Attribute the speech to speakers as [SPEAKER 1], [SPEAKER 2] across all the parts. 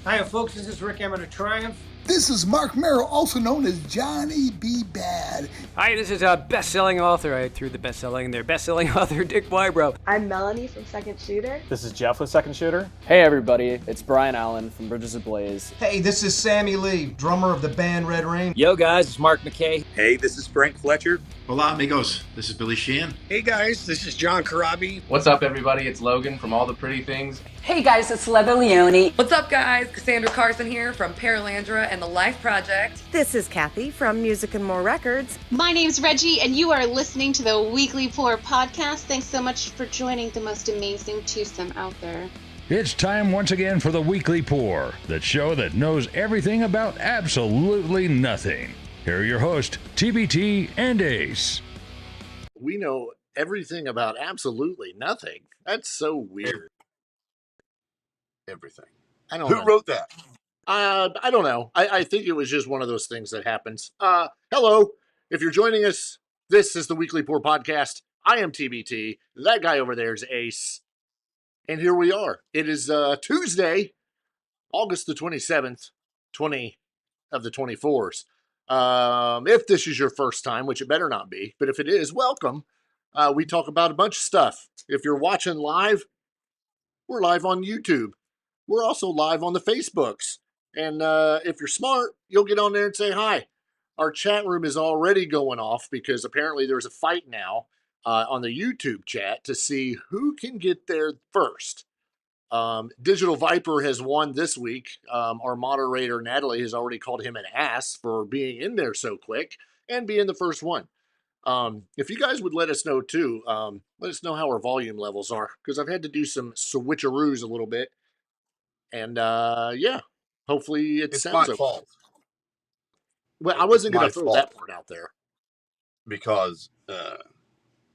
[SPEAKER 1] Hi, folks. This is Rick Emmett of Triumph.
[SPEAKER 2] This is Mark Merrill, also known as Johnny B. Bad.
[SPEAKER 3] Hi, this is a best-selling author. I threw the best-selling in there. Best-selling author Dick Wybrow.
[SPEAKER 4] I'm Melanie from Second Shooter.
[SPEAKER 5] This is Jeff with Second Shooter.
[SPEAKER 6] Hey everybody, it's Brian Allen from Bridges of Blaze.
[SPEAKER 7] Hey, this is Sammy Lee, drummer of the band Red Rain.
[SPEAKER 8] Yo guys, it's Mark McKay.
[SPEAKER 9] Hey, this is Frank Fletcher.
[SPEAKER 10] Hola amigos, this is Billy Sheehan.
[SPEAKER 11] Hey guys, this is John Karabi.
[SPEAKER 12] What's up everybody, it's Logan from All the Pretty Things.
[SPEAKER 13] Hey guys, it's Leva Leone.
[SPEAKER 14] What's up guys, Cassandra Carson here from Paralandra and the Life Project.
[SPEAKER 15] This is Kathy from Music and More Records.
[SPEAKER 16] My name's Reggie and you are listening to the Weekly Pour podcast. Thanks so much for joining the most amazing twosome out there.
[SPEAKER 17] It's time once again for the Weekly Pour, the show that knows everything about absolutely nothing. Here are your hosts, TbT and Ace.
[SPEAKER 18] We know everything about absolutely nothing. That's so weird.
[SPEAKER 9] Everything.
[SPEAKER 18] I don't
[SPEAKER 9] know.
[SPEAKER 18] Who
[SPEAKER 9] wrote that?
[SPEAKER 18] I don't know. I think it was just one of those things that happens. Hello. If you're joining us, this is the Weekly Pour podcast. I am TBT. That guy over there is Ace. And here we are. It is Tuesday, August the 27th, 20 of the 24s. If this is your first time, which it better not be, but if it is, welcome. We talk about a bunch of stuff. If you're watching live, we're live on YouTube. We're also live on the Facebooks. And if you're smart, you'll get on there and say hi. Our chat room is already going off because apparently there's a fight now on the YouTube chat to see who can get there first. Digital Viper has won this week. Our moderator, Natalie, has already called him an ass for being in there so quick and being the first one. If you guys would let us know too, let us know how our volume levels are, because I've had to do some switcheroos a little bit. And yeah, hopefully it sounds
[SPEAKER 9] my
[SPEAKER 18] okay.
[SPEAKER 9] fault.
[SPEAKER 18] Well, I wasn't going to throw that part out there.
[SPEAKER 9] Because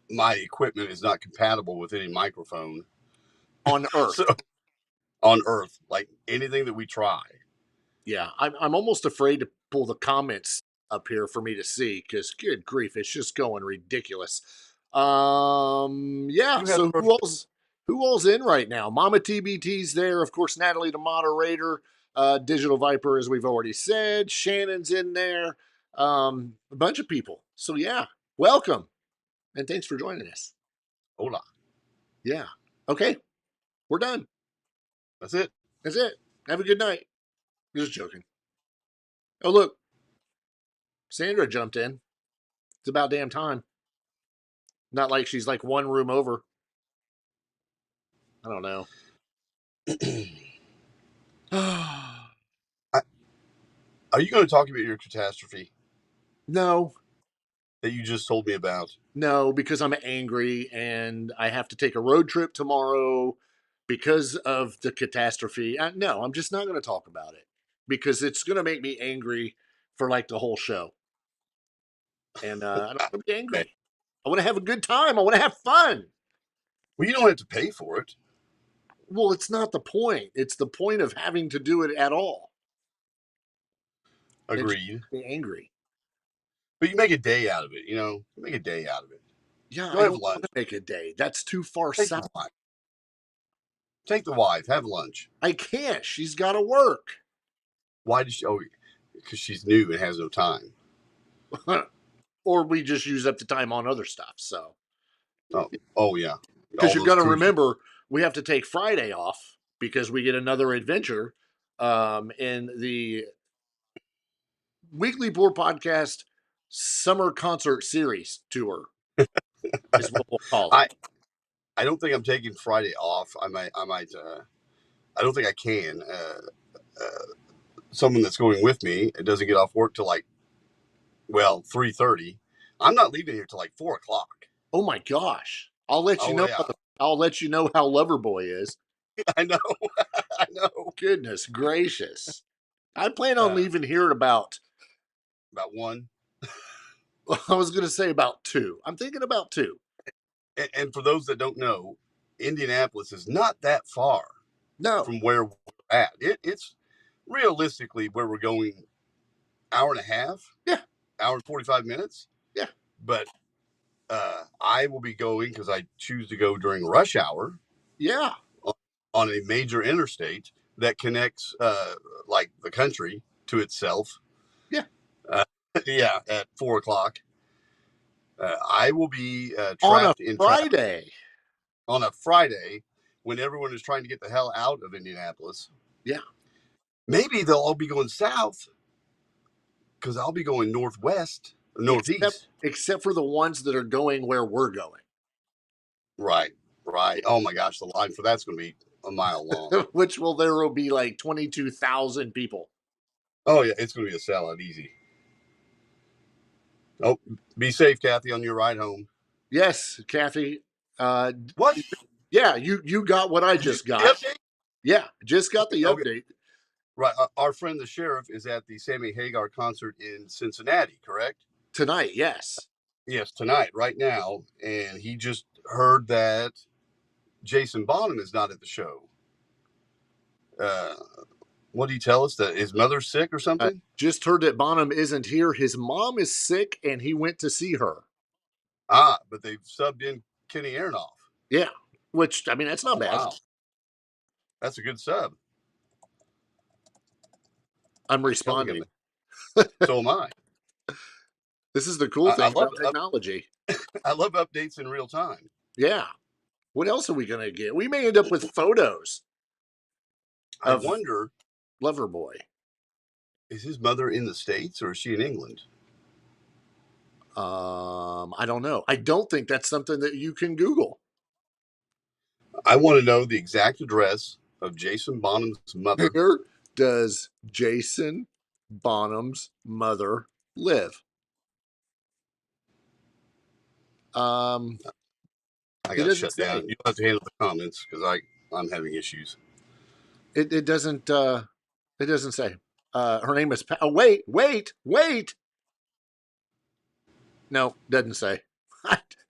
[SPEAKER 9] my equipment is not compatible with any microphone.
[SPEAKER 18] On Earth.
[SPEAKER 9] On Earth. Like anything that we try.
[SPEAKER 18] Yeah, I'm almost afraid to pull the comments up here for me to see, because good grief, it's just going ridiculous. Yeah, so who all's in right now? Mama TBT's there, of course, Natalie the moderator, Digital Viper, as we've already said, Shannon's in there, a bunch of people. So yeah, welcome, and thanks for joining us.
[SPEAKER 9] Hola.
[SPEAKER 18] Yeah, okay, we're done.
[SPEAKER 9] That's it.
[SPEAKER 18] Have a good night. Just joking. Oh, look. Sandra jumped in. It's about damn time. Not like she's like one room over. I don't know.
[SPEAKER 9] Are you going to talk about your catastrophe?
[SPEAKER 18] No.
[SPEAKER 9] That you just told me about?
[SPEAKER 18] No, because I'm angry and I have to take a road trip tomorrow because of the catastrophe. No, I'm just not going to talk about it because it's going to make me angry for like the whole show. And I don't want to be angry. Okay. I want to have a good time. I want to have fun.
[SPEAKER 9] Well, you don't have to pay for it.
[SPEAKER 18] Well, it's not the point. It's the point of having to do it at all.
[SPEAKER 9] Agreed.
[SPEAKER 18] Be angry.
[SPEAKER 9] But you make a day out of it, you know? You make a day out of it.
[SPEAKER 18] Yeah, I don't want to make a day. That's too far south.
[SPEAKER 9] Take the wife. Have lunch.
[SPEAKER 18] I can't. She's got to work.
[SPEAKER 9] Why does she? Oh, because she's new and has no time.
[SPEAKER 18] Or we just use up the time on other stuff. So.
[SPEAKER 9] Oh yeah.
[SPEAKER 18] Because you're going to remember, we have to take Friday off because we get another adventure in the Weekly Pour Podcast Summer Concert Series Tour is what we'll call it.
[SPEAKER 9] I don't think I'm taking Friday off. I might. I don't think I can. Someone that's going with me, it doesn't get off work till 3:30. I'm not leaving here till 4:00.
[SPEAKER 18] Oh my gosh! I'll let you know. Yeah. I'll let you know how Loverboy is.
[SPEAKER 9] I know. I know.
[SPEAKER 18] Goodness gracious! I plan on leaving here at about
[SPEAKER 9] 1.
[SPEAKER 18] I was going to say about 2. I'm thinking about 2.
[SPEAKER 9] And for those that don't know, Indianapolis is not that far.
[SPEAKER 18] No.
[SPEAKER 9] From where we're at. It's realistically where we're going. Hour and a half.
[SPEAKER 18] Yeah.
[SPEAKER 9] Hour and 45 minutes.
[SPEAKER 18] Yeah.
[SPEAKER 9] But I will be going because I choose to go during rush hour.
[SPEAKER 18] Yeah.
[SPEAKER 9] On a major interstate that connects like the country to itself.
[SPEAKER 18] Yeah.
[SPEAKER 9] Yeah, at 4 o'clock. I will be trapped
[SPEAKER 18] on a
[SPEAKER 9] in
[SPEAKER 18] Friday.
[SPEAKER 9] traffic on a Friday when everyone is trying to get the hell out of Indianapolis.
[SPEAKER 18] Yeah.
[SPEAKER 9] Maybe they'll all be going south because I'll be going northwest, northeast.
[SPEAKER 18] Except for the ones that are going where we're going.
[SPEAKER 9] Right. Oh my gosh, the line for that's going to be a mile long.
[SPEAKER 18] There will be like 22,000 people.
[SPEAKER 9] Oh yeah, it's going to be a sellout easy. Oh, be safe, Kathy, on your ride home.
[SPEAKER 18] Yes, Kathy.
[SPEAKER 9] What?
[SPEAKER 18] Yeah, you got what I just got. Yeah, just got the update.
[SPEAKER 9] Right. Our friend the sheriff is at the Sammy Hagar concert in Cincinnati, correct?
[SPEAKER 18] Tonight, yes.
[SPEAKER 9] Yes, tonight, right now. And he just heard that Jason Bonham is not at the show. What did he tell us? That his mother's sick or something?
[SPEAKER 18] Just heard that Bonham isn't here. His mom is sick, and he went to see her.
[SPEAKER 9] But they've subbed in Kenny Aronoff.
[SPEAKER 18] Yeah, which, I mean, that's not bad.
[SPEAKER 9] Wow. That's a good sub.
[SPEAKER 18] I'm responding.
[SPEAKER 9] So am I.
[SPEAKER 18] This is the cool thing about technology.
[SPEAKER 9] I love updates in real time.
[SPEAKER 18] Yeah. What else are we going to get? We may end up with photos.
[SPEAKER 9] I wonder.
[SPEAKER 18] Loverboy.
[SPEAKER 9] Is his mother in the States or is she in England?
[SPEAKER 18] I don't know. I don't think that's something that you can Google.
[SPEAKER 9] I want to know the exact address of Jason Bonham's mother.
[SPEAKER 18] Where does Jason Bonham's mother live?
[SPEAKER 9] I got to shut down. You have to handle the comments because I'm having issues.
[SPEAKER 18] It doesn't say. Her name is wait. No, doesn't say.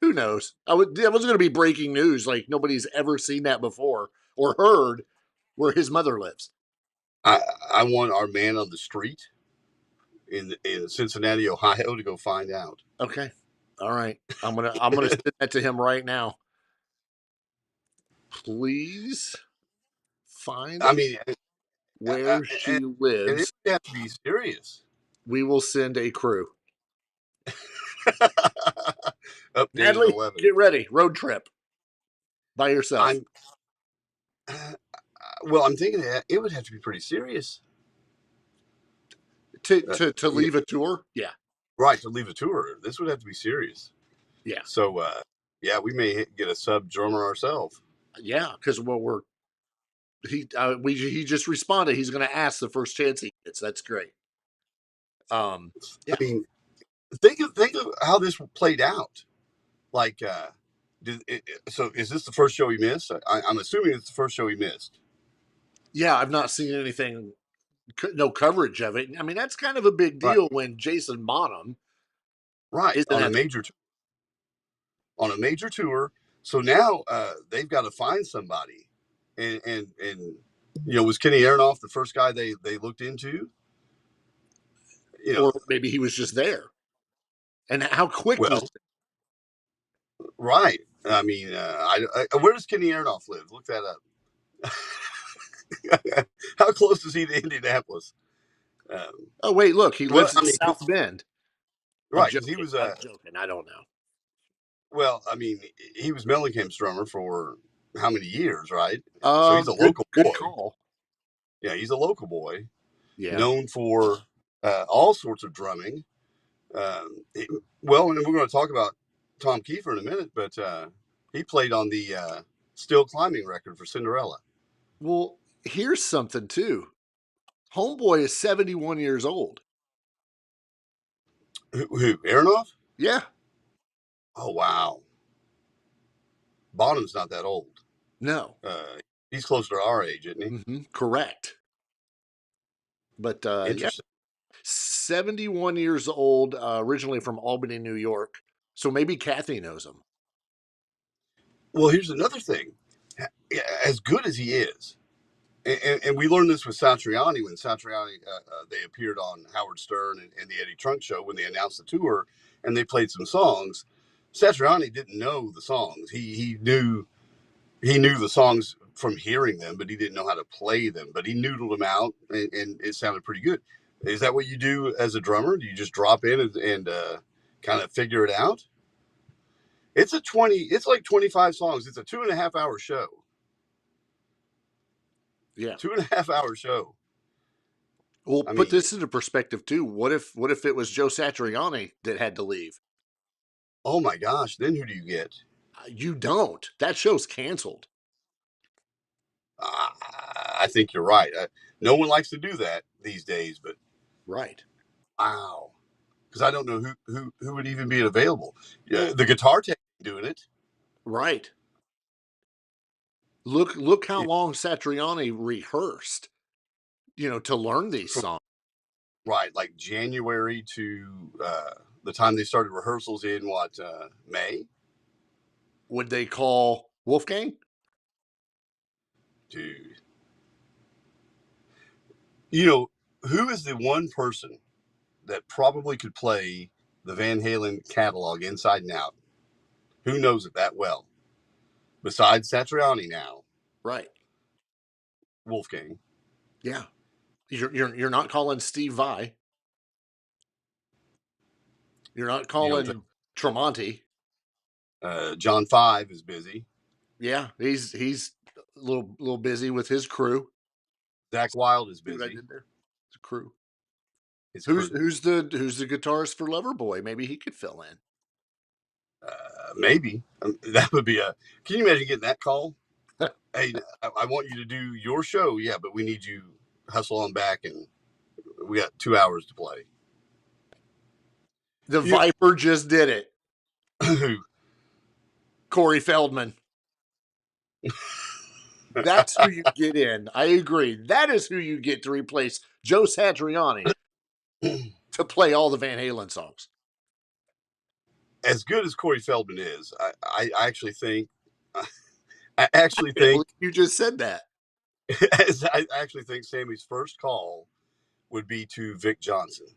[SPEAKER 18] Who knows? That was going to be breaking news. Like nobody's ever seen that before or heard where his mother lives.
[SPEAKER 9] I want our man on the street in Cincinnati, Ohio, to go find out.
[SPEAKER 18] Okay, all right. I'm gonna send that to him right now. Please find.
[SPEAKER 9] I mean,
[SPEAKER 18] where she lives.
[SPEAKER 9] It has to be serious.
[SPEAKER 18] We will send a crew.
[SPEAKER 9] Natalie,
[SPEAKER 18] get ready. Road trip by yourself.
[SPEAKER 9] I'm thinking it would have to be pretty serious
[SPEAKER 18] to leave a tour. Yeah,
[SPEAKER 9] right. To leave a tour, this would have to be serious.
[SPEAKER 18] Yeah.
[SPEAKER 9] So, we may get a sub drummer ourselves.
[SPEAKER 18] Yeah, because he just responded. He's going to ask the first chance he gets. That's great.
[SPEAKER 9] Yeah. I mean, think of how this played out. Like, so is this the first show he missed? I'm assuming it's the first show he missed.
[SPEAKER 18] Yeah, I've not seen anything, no coverage of it. I mean, that's kind of a big deal when Jason Bonham,
[SPEAKER 9] on a major tour. So now they've got to find somebody, and was Kenny Aronoff the first guy they looked into?
[SPEAKER 18] Or maybe he was just there. And how quick was it?
[SPEAKER 9] Right. I mean, where does Kenny Aronoff live? Look that up. How close is he to Indianapolis?
[SPEAKER 18] Oh, wait, look. He lives in South Bend.
[SPEAKER 9] Right. He was
[SPEAKER 18] I'm joking. I don't know.
[SPEAKER 9] Well, I mean, he was Mellencamp's drummer for how many years, right? So he's a local boy.
[SPEAKER 18] Good call.
[SPEAKER 9] Yeah, he's a local boy.
[SPEAKER 18] Yeah.
[SPEAKER 9] Known for all sorts of drumming. And we're going to talk about Tom Keifer in a minute, but he played on the Still Climbing record for Cinderella.
[SPEAKER 18] Well, here's something, too. Homeboy is 71 years old.
[SPEAKER 9] Who? Aronoff?
[SPEAKER 18] Yeah.
[SPEAKER 9] Oh, wow. Bonham's not that old.
[SPEAKER 18] No.
[SPEAKER 9] He's closer to our age, isn't he?
[SPEAKER 18] Mm-hmm. Correct. But,
[SPEAKER 9] interesting.
[SPEAKER 18] 71 years old, originally from Albany, New York. So maybe Kathy knows him.
[SPEAKER 9] Well, here's another thing. As good as he is, and we learned this with Satriani when Satriani, they appeared on Howard Stern and the Eddie Trunk Show when they announced the tour and they played some songs. Satriani didn't know the songs. He knew the songs from hearing them, but he didn't know how to play them. But he noodled them out, and it sounded pretty good. Is that what you do as a drummer? Do you just drop in and kind of figure it out? It's like 25 songs. It's a 2.5-hour show.
[SPEAKER 18] Yeah.
[SPEAKER 9] 2.5-hour show.
[SPEAKER 18] Well, put this into perspective too. What if it was Joe Satriani that had to leave?
[SPEAKER 9] Oh my gosh! Then who do you get?
[SPEAKER 18] You don't. That show's canceled.
[SPEAKER 9] I think you're right. No one likes to do that these days, but
[SPEAKER 18] right.
[SPEAKER 9] Wow, because I don't know who would even be available. The guitar tech doing it.
[SPEAKER 18] Right. Look how long Satriani rehearsed, to learn these songs.
[SPEAKER 9] Right, like January to the time they started rehearsals in May?
[SPEAKER 18] Would they call Wolfgang?
[SPEAKER 9] Dude. Who is the one person that probably could play the Van Halen catalog inside and out? Who knows it that well? Besides Satriani now.
[SPEAKER 18] Right.
[SPEAKER 9] Wolfgang.
[SPEAKER 18] Yeah. You're not calling Steve Vai. You're not calling Tremonti.
[SPEAKER 9] John 5 is busy.
[SPEAKER 18] Yeah, he's a little busy with his crew.
[SPEAKER 9] Zach Wilde is busy.
[SPEAKER 18] I did there. It's a crew.
[SPEAKER 9] Who's
[SPEAKER 18] the guitarist for Loverboy? Maybe he could fill in.
[SPEAKER 9] Maybe that would be Can you imagine getting that call? Hey, I want you to do your show. Yeah, but we need you hustle on back, and we got 2 hours to play.
[SPEAKER 18] The Viper just did it.
[SPEAKER 9] Who?
[SPEAKER 18] Corey Feldman. That's who you get in. I agree. That is who you get to replace Joe Satriani to play all the Van Halen songs.
[SPEAKER 9] As good as Corey Feldman is, I actually think
[SPEAKER 18] you just said that.
[SPEAKER 9] I actually think Sammy's first call would be to Vic Johnson,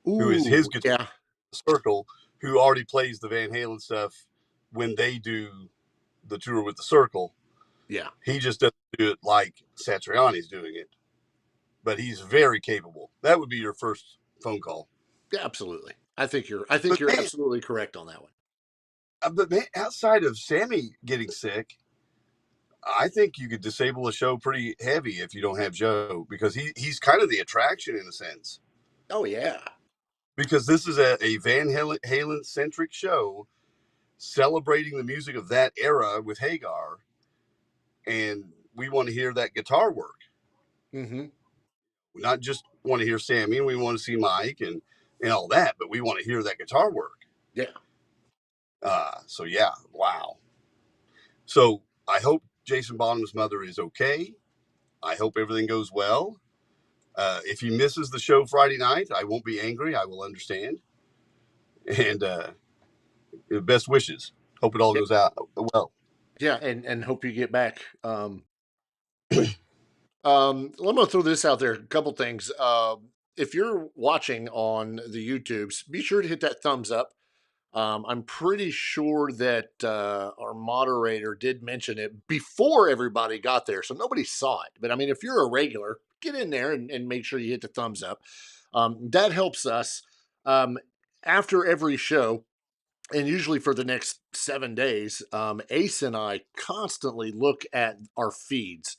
[SPEAKER 9] who is his guitar Circle, who already plays the Van Halen stuff when they do the tour with the Circle.
[SPEAKER 18] Yeah.
[SPEAKER 9] He just doesn't do it like Satriani's doing it, but he's very capable. That would be your first phone call.
[SPEAKER 18] Yeah, absolutely. I think you're absolutely correct on that one.
[SPEAKER 9] But man, outside of Sammy getting sick, I think you could disable a show pretty heavy if you don't have Joe, because he's kind of the attraction in a sense.
[SPEAKER 18] Oh yeah.
[SPEAKER 9] Because this is a Van Halen centric show celebrating the music of that era with Hagar, and we want to hear that guitar work.
[SPEAKER 18] Mm-hmm.
[SPEAKER 9] We not just want to hear Sammy, and we want to see Mike and all that, but we want to hear that guitar work.
[SPEAKER 18] Yeah.
[SPEAKER 9] So yeah, wow. So I hope Jason Bonham's mother is okay. I hope everything goes well. If he misses the show Friday night, I won't be angry. I will understand. And best wishes. Hope it all goes out well.
[SPEAKER 18] Yeah, and hope you get back. Let me throw this out there. A couple things. If you're watching on the YouTubes, be sure to hit that thumbs up. I'm pretty sure that our moderator did mention it before everybody got there, so nobody saw it. But I mean, if you're a regular, get in there and make sure you hit the thumbs up. That helps us. After every show, and usually for the next 7 days, Ace and I constantly look at our feeds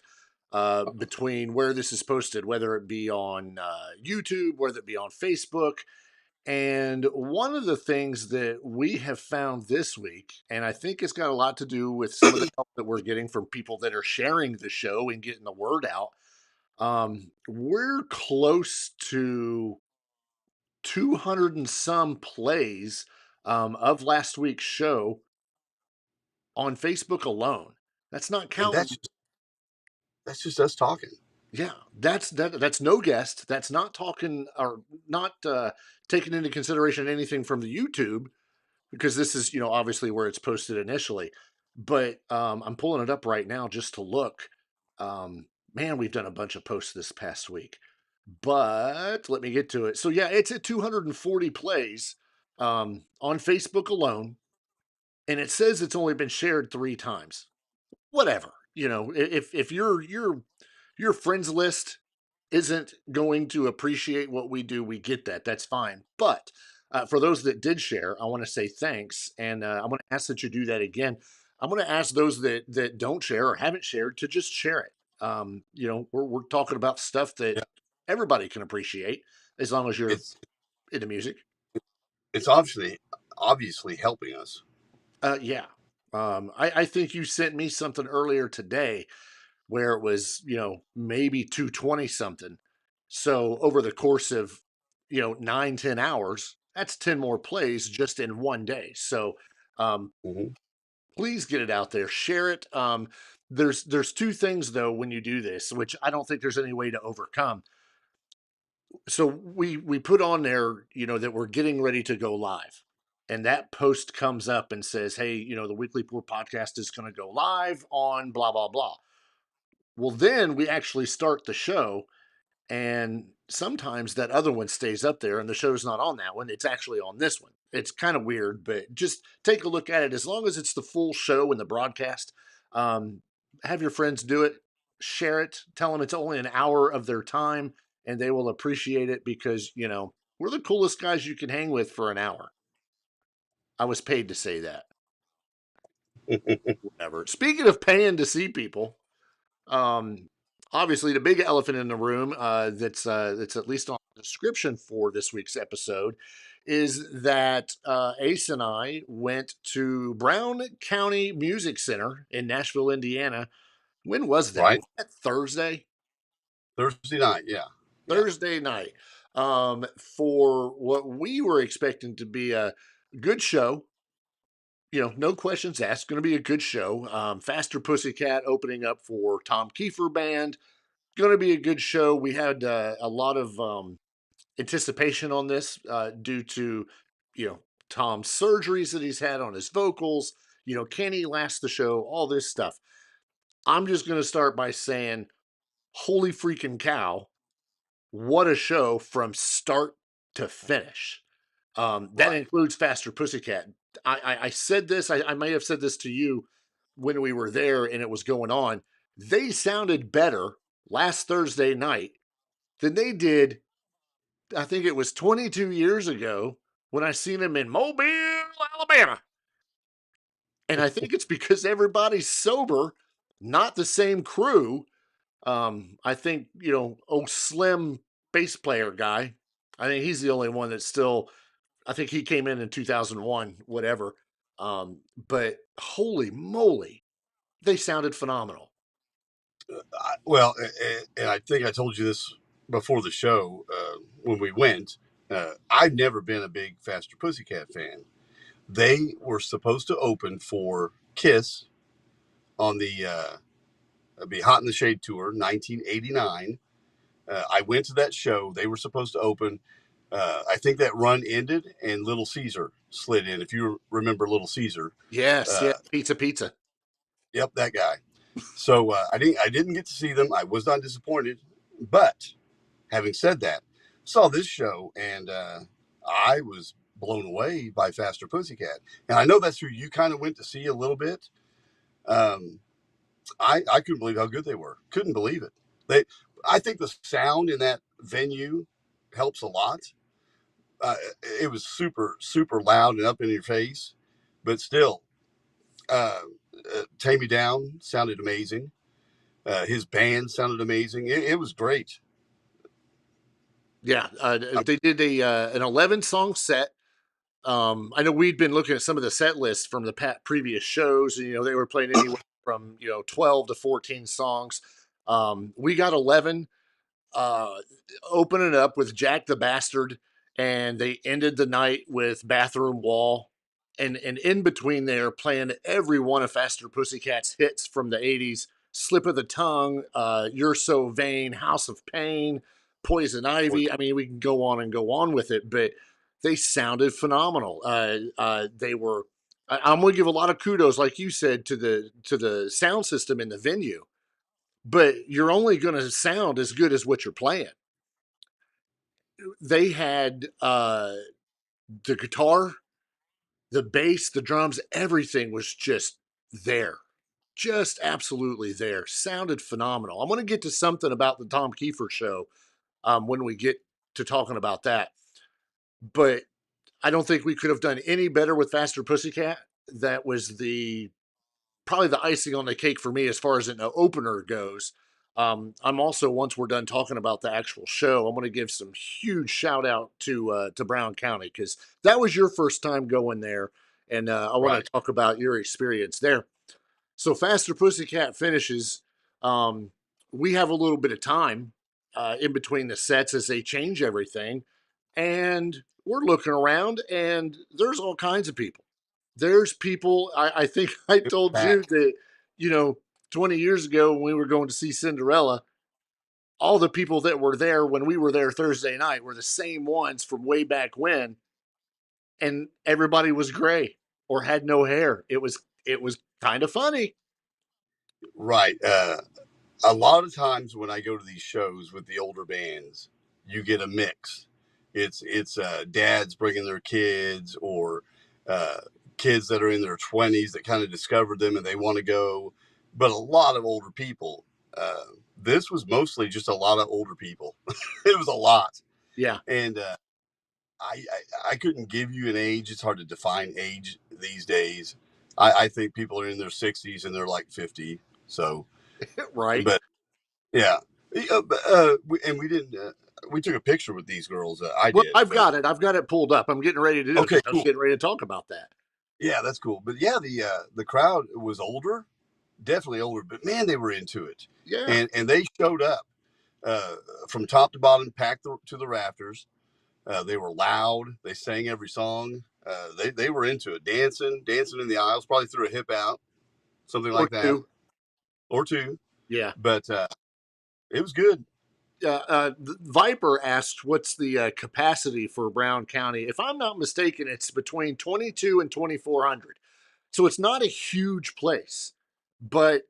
[SPEAKER 18] between where this is posted, whether it be on YouTube, whether it be on Facebook. And one of the things that we have found this week, and I think it's got a lot to do with some of the help that we're getting from people that are sharing the show and getting the word out, we're close to 200 and some plays of last week's show on Facebook alone. That's not counting.
[SPEAKER 9] That's just us talking.
[SPEAKER 18] Yeah, that's no guest. That's not talking or not taking into consideration anything from the YouTube, because this is, obviously where it's posted initially. But I'm pulling it up right now just to look. Man, we've done a bunch of posts this past week. But let me get to it. So yeah, it's at 240 plays on Facebook alone, and it says it's only been shared 3 times. Whatever. You know, if your friends list isn't going to appreciate what we do, we get that. That's fine. But for those that did share, I want to say thanks, and I'm going to ask that you do that again. I'm going to ask those that don't share or haven't shared to just share it. You know, we're talking about stuff that everybody can appreciate as long as you're
[SPEAKER 9] It's
[SPEAKER 18] into music.
[SPEAKER 9] it's obviously helping us.
[SPEAKER 18] Yeah. I think you sent me something earlier today where it was, you know, maybe 220 something. So over the course of, you know, 9-10 hours, that's 10 more plays just in one day. So please get it out there, share it. There's two things though when you do this, which I don't think there's any way to overcome. So we put on there, you know, that we're getting ready to go live. And that post comes up and says, hey, you know, the Weekly Poor podcast is going to go live on blah, blah, blah. Well, then we actually start the show, and sometimes that other one stays up there and the show's not on that one. It's actually on this one. It's kind of weird, but just take a look at it. As long as it's the full show and the broadcast, have your friends do it, share it, tell them it's only an hour of their time, and they will appreciate it because, you know, we're the coolest guys you can hang with for an hour. I was paid to say that. Whatever. Speaking of paying to see people, obviously the big elephant in the room that's at least on the description for this week's episode is that Ace and I went to Brown County Music Center in Nashville, Indiana. When was that?
[SPEAKER 9] Right.
[SPEAKER 18] Was that Thursday?
[SPEAKER 9] Thursday night, yeah.
[SPEAKER 18] Thursday night. For what we were expecting to be a good show. You know, no questions asked. Going to be a good show. Faster Pussycat opening up for Tom Keifer Band. Going to be a good show. We had a lot of anticipation on this due to, you know, Tom's surgeries that he's had on his vocals. You know, can he last the show? All this stuff. I'm just going to start by saying, holy freaking cow. What a show from start to finish. That includes Faster Pussycat. I said this, I may have said this to you when we were there and it was going on. They sounded better last Thursday night than they did, I think it was 22 years ago when I seen them in Mobile, Alabama. And I think it's because everybody's sober, not the same crew. I think, you know, old Slim bass player guy, I think he's the only one that's still, I think he came in 2001, whatever. But holy moly, they sounded phenomenal.
[SPEAKER 9] Well, and I think I told you this before the show when we went. I've never been a big Faster Pussycat fan. They were supposed to open for Kiss on the Be Hot in the Shade tour, 1989. I went to that show. They were supposed to open. I think that run ended and Little Caesar slid in. If you remember Little Caesar.
[SPEAKER 18] Yes, yeah, Pizza.
[SPEAKER 9] Yep, that guy. So I didn't get to see them. I was not disappointed, but having said that, saw this show and I was blown away by Faster Pussycat. And I know that's who you kind of went to see a little bit. I couldn't believe how good they were. Couldn't believe it. I think the sound in that venue helps a lot. It was super, super loud and up in your face, but still, Tammy Down sounded amazing. His band sounded amazing. It was great.
[SPEAKER 18] Yeah, they did an 11-song set. I know we'd been looking at some of the set lists from the previous shows, and you know they were playing anywhere from 12 to 14 songs. We got 11. Opening up with Jack the Bastard, and they ended the night with Bathroom Wall, and in between there playing every one of Faster Pussycat's hits from the 80s, Slip of the Tongue, You're So Vain, House of Pain, Poison Ivy. I mean, we can go on and go on with it, but they sounded phenomenal. They were, I'm going to give a lot of kudos, like you said, to the sound system in the venue, but you're only going to sound as good as what you're playing. They had the guitar, the bass, the drums, everything was just there. just absolutely there. Sounded phenomenal. I'm going to get to something about the Tom Keifer show when we get to talking about that. But I don't think we could have done any better with Faster Pussycat. That was probably the icing on the cake for me as far as an opener goes. I'm also, once we're done talking about the actual show, I'm going to give some huge shout out to Brown County, because that was your first time going there, and I want to talk about your experience there. So Faster Pussycat finishes. We have a little bit of time in between the sets as they change everything, and we're looking around, and there's all kinds of people. There's people. I think I told you that 20 years ago when we were going to see Cinderella, all the people that were there when we were there Thursday night were the same ones from way back when, and everybody was gray or had no hair. It was kind of funny.
[SPEAKER 9] Right. A lot of times when I go to these shows with the older bands, you get a mix. It's dads bringing their kids, or kids that are in their 20s that kind of discovered them and they want to go, but a lot of older people. This was mostly just a lot of older people. It was a lot.
[SPEAKER 18] Yeah.
[SPEAKER 9] And I couldn't give you an age. It's hard to define age these days. I think people are in their 60s and they're like 50. So,
[SPEAKER 18] right.
[SPEAKER 9] But yeah. And we didn't, we took a picture with these girls. I've
[SPEAKER 18] got it. I've got it pulled up. I'm getting ready to do it. I'm getting ready to talk about that.
[SPEAKER 9] Yeah, that's cool. But yeah, the crowd was older, definitely older, but man, they were into it.
[SPEAKER 18] Yeah.
[SPEAKER 9] And they showed up from top to bottom, packed to the rafters. They were loud. They sang every song. They were into it, dancing in the aisles, probably threw a hip out, something like that. Or two.
[SPEAKER 18] Yeah.
[SPEAKER 9] But it was good.
[SPEAKER 18] Viper asked, what's the capacity for Brown County? If I'm not mistaken, it's between 22 and 2,400. So it's not a huge place, but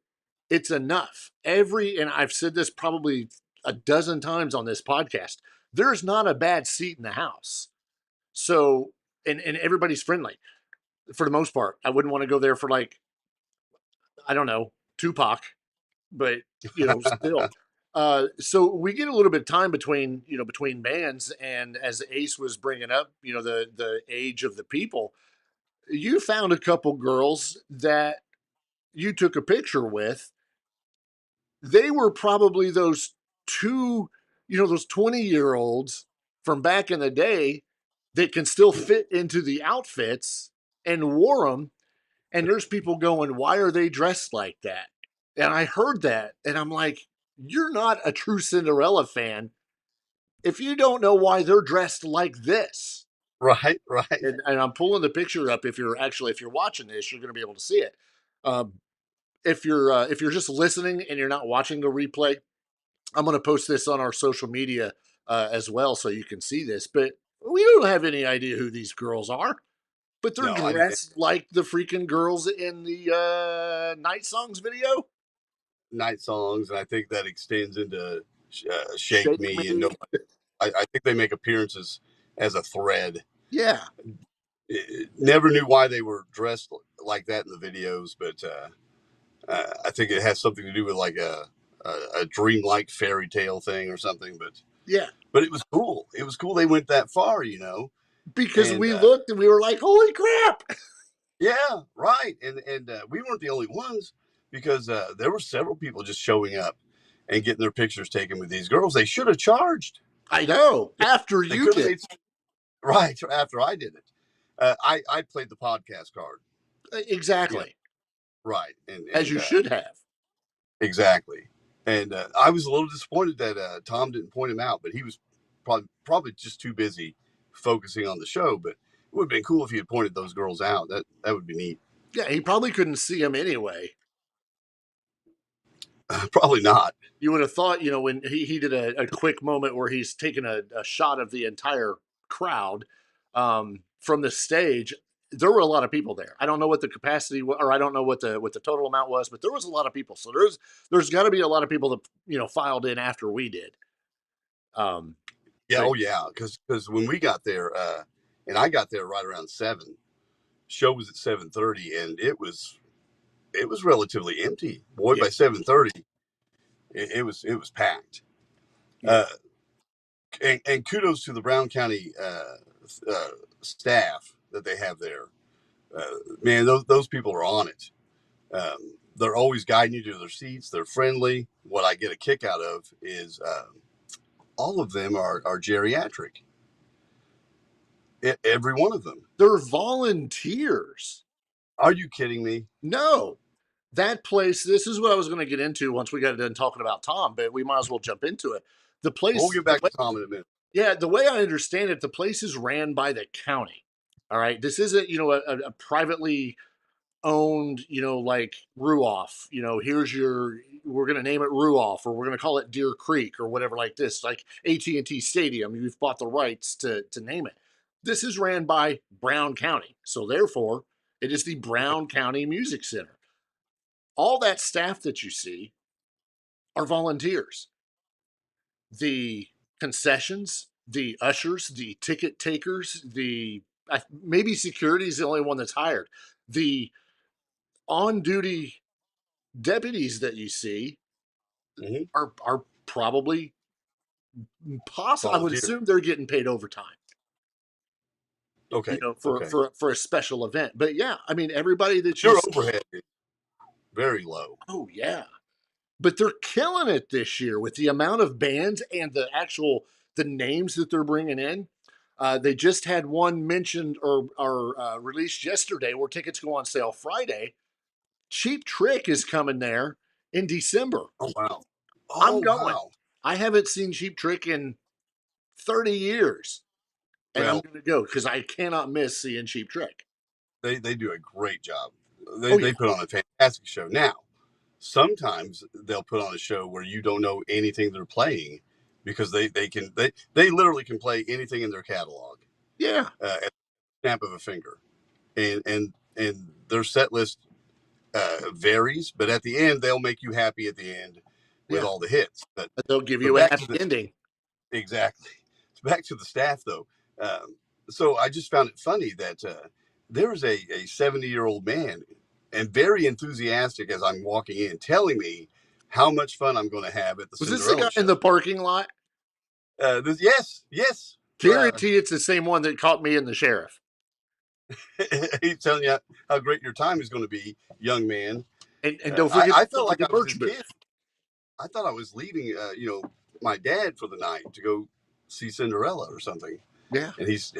[SPEAKER 18] it's enough. And I've said this probably a dozen times on this podcast, there's not a bad seat in the house. So, and everybody's friendly for the most part. I wouldn't want to go there for, like, I don't know, Tupac, but still. So we get a little bit of time between bands, and as Ace was bringing up, the age of the people, you found a couple girls that you took a picture with. They were probably those 20-year-olds from back in the day that can still fit into the outfits and wore them. And there's people going, why are they dressed like that? And I heard that, and I'm like, you're not a true Cinderella fan if you don't know why they're dressed like this.
[SPEAKER 9] Right.
[SPEAKER 18] And I'm pulling the picture up. If you're watching this, you're going to be able to see it. If you're just listening and you're not watching the replay, I'm going to post this on our social media as well, so you can see this. But we don't have any idea who these girls are. But they're dressed like the freaking girls in the Night Songs video.
[SPEAKER 9] Night Songs, and I think that extends into Shake Me. And I think they make appearances as a thread.
[SPEAKER 18] Yeah.
[SPEAKER 9] Never knew why they were dressed like that in the videos, but I think it has something to do with like a dreamlike fairy tale thing or something. But
[SPEAKER 18] yeah.
[SPEAKER 9] But it was cool. It was cool they went that far,
[SPEAKER 18] Because we looked and we were like, holy crap.
[SPEAKER 9] Yeah, right. And we weren't the only ones, because there were several people just showing up and getting their pictures taken with these girls. They should have charged.
[SPEAKER 18] I know. After you did.
[SPEAKER 9] Right, after I did it. I played the podcast card.
[SPEAKER 18] Exactly.
[SPEAKER 9] Right. And
[SPEAKER 18] as you should have.
[SPEAKER 9] Exactly. And I was a little disappointed that Tom didn't point him out, but he was probably just too busy focusing on the show. But it would have been cool if he had pointed those girls out. That would be neat.
[SPEAKER 18] Yeah, he probably couldn't see them anyway.
[SPEAKER 9] Probably not.
[SPEAKER 18] You would have thought, when he did a quick moment where he's taking a shot of the entire crowd from the stage, there were a lot of people there. I don't know what the capacity was, or I don't know what the total amount was, but there was a lot of people. So there's got to be a lot of people that filed in after we did.
[SPEAKER 9] Yeah, because when we got there, and I got there right around 7. Show was at 7:30, and it was it was relatively empty. Boy, by 7:30, it was packed.
[SPEAKER 18] Yeah.
[SPEAKER 9] And kudos to the Brown County staff that they have there. Man, those people are on it. They're always guiding you to their seats. They're friendly. What I get a kick out of is all of them are geriatric. Every one of them.
[SPEAKER 18] They're volunteers.
[SPEAKER 9] Are you kidding me?
[SPEAKER 18] No. That place, this is what I was going to get into once we got done talking about Tom, but we might as well jump into it. The place.
[SPEAKER 9] We'll get back to Tom in a minute.
[SPEAKER 18] Yeah, the way I understand it, the place is ran by the county. All right. This isn't, a privately owned, like Ruoff, we're going to name it Ruoff, or we're going to call it Deer Creek or whatever like this, like AT&T Stadium. You've bought the rights to name it. This is ran by Brown County. So therefore, it is the Brown County Music Center. All that staff that you see are volunteers. The concessions, the ushers, the ticket takers, maybe security is the only one that's hired. The on-duty deputies that you see are probably possible. I would assume they're getting paid overtime.
[SPEAKER 9] Okay.
[SPEAKER 18] For a special event. But yeah, I mean, everybody that
[SPEAKER 9] your overhead is very low.
[SPEAKER 18] Oh yeah. But they're killing it this year with the amount of bands and the names that they're bringing in. They just had one mentioned or released yesterday where tickets go on sale Friday. Cheap Trick is coming there in December.
[SPEAKER 9] Oh, wow.
[SPEAKER 18] I'm going. Wow. I haven't seen Cheap Trick in 30 years. And I'm going to go because I cannot miss seeing Cheap Trick.
[SPEAKER 9] They do a great job. They put on a fantastic show. Now, sometimes they'll put on a show where you don't know anything they're playing because they literally can play anything in their catalog.
[SPEAKER 18] Yeah.
[SPEAKER 9] At the snap of a finger. And their set list varies, but at the end they'll make you happy at the end with all the hits. But
[SPEAKER 18] they'll give you a happy ending.
[SPEAKER 9] Exactly. Back to the staff though. So I just found it funny that there is a 70-year-old man and very enthusiastic as I'm walking in, telling me how much fun I'm going to have at the Cinderella
[SPEAKER 18] Was this the guy
[SPEAKER 9] show.
[SPEAKER 18] in the parking lot?
[SPEAKER 9] Yes.
[SPEAKER 18] Guarantee it's the same one that caught me in the sheriff.
[SPEAKER 9] He's telling you how great your time is going to be, young man.
[SPEAKER 18] And don't forget,
[SPEAKER 9] I felt like I was his kid. I thought I was leaving, my dad for the night to go see Cinderella or something.
[SPEAKER 18] Yeah.
[SPEAKER 9] And he's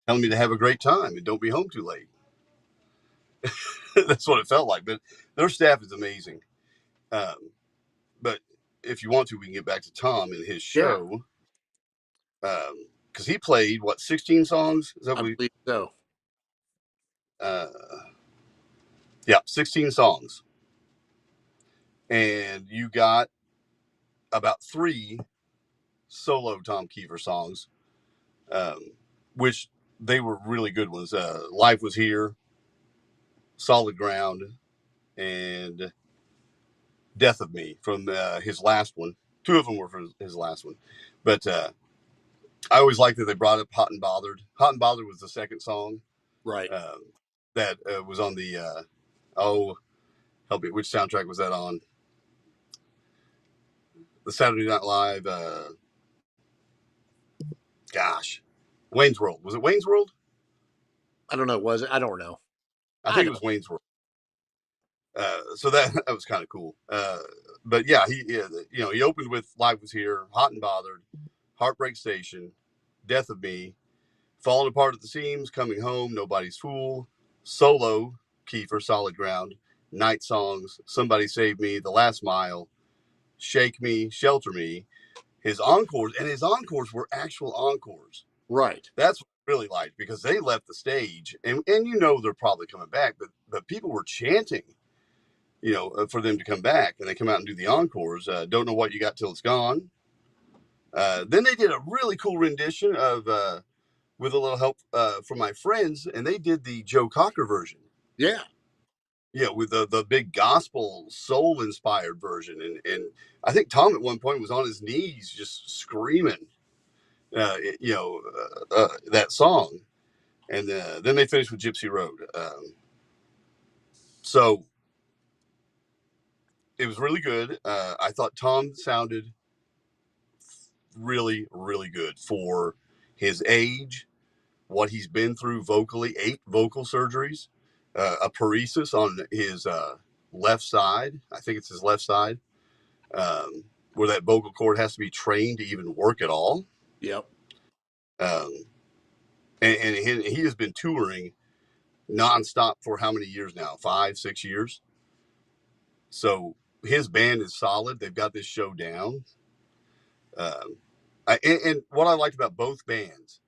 [SPEAKER 9] telling me to have a great time and don't be home too late. That's what it felt like. But their staff is amazing. But if you want to, we can get back to Tom and his show. Because he played, 16 songs? Is that
[SPEAKER 18] I believe so.
[SPEAKER 9] 16 songs. And you got about 3 solo Tom Keifer songs, which they were really good ones. Life Was Here, Solid Ground, and Death of Me from his last one. 2 of them were from his last one. But I always liked that they brought up Hot and Bothered. Hot and Bothered was the second song.
[SPEAKER 18] Right.
[SPEAKER 9] That was on the, help me, which soundtrack was that on? The Saturday Night Live, Wayne's World. Was it Wayne's World?
[SPEAKER 18] I don't know. Was it? I don't know.
[SPEAKER 9] I think it was Wayne's World. So that was kind of cool. But yeah, he opened with Life Was Here, Hot and Bothered, Heartbreak Station, Death of Me, Falling Apart at the Seams, Coming Home, Nobody's Fool, Solo, Keifer, Solid Ground, Night Songs, Somebody Save Me, The Last Mile, Shake Me, Shelter Me, his encores were actual encores.
[SPEAKER 18] Right.
[SPEAKER 9] That's what I really liked because they left the stage and they're probably coming back, but people were chanting, for them to come back, and they come out and do the encores. Don't Know What You Got Till It's Gone. Then they did a really cool rendition of, with a little help from my friends, and they did the Joe Cocker version.
[SPEAKER 18] Yeah.
[SPEAKER 9] Yeah, with the big gospel soul inspired version, and I think Tom at one point was on his knees just screaming, that song, and then they finished with Gypsy Road. So it was really good. I thought Tom sounded really, really good for his age, what he's been through vocally, 8 vocal surgeries, a paresis on his left side. I think it's his left side, where that vocal cord has to be trained to even work at all.
[SPEAKER 18] Yep.
[SPEAKER 9] And he has been touring nonstop for how many years now? 5, 6 years. So his band is solid. They've got this show down. And what I liked about both bands,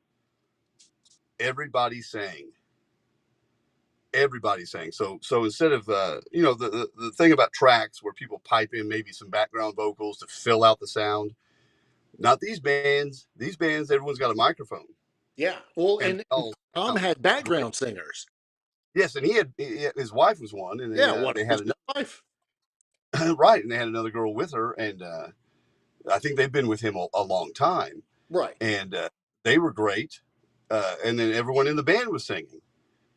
[SPEAKER 9] everybody sang. So instead of the thing about tracks where people pipe in maybe some background vocals to fill out the sound, not these bands. These bands, everyone's got a microphone.
[SPEAKER 18] Yeah. Well, and Tom had background singers.
[SPEAKER 9] Yes, and his wife was one, and they had another
[SPEAKER 18] wife.
[SPEAKER 9] Right, and they had another girl with her, and I think they've been with him a long time.
[SPEAKER 18] Right.
[SPEAKER 9] And they were great. And then everyone in the band was singing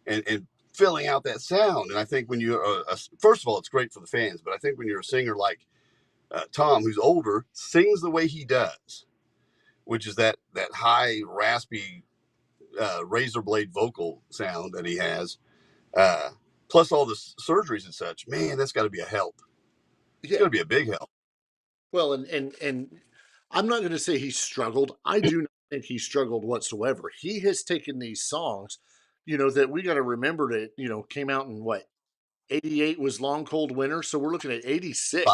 [SPEAKER 9] and filling out that sound. And I think when you're, first of all, it's great for the fans, but I think when you're a singer like Tom, who's older, sings the way he does, which is that high, raspy, razor blade vocal sound that he has, plus all the surgeries and such, man, that's got to be a help. It's going to be a big help.
[SPEAKER 18] Well, and I'm not going to say he struggled. I do not think he struggled whatsoever. He has taken these songs, that we got to remember that, came out in what, 88 was Long Cold Winter. So we're looking at 86,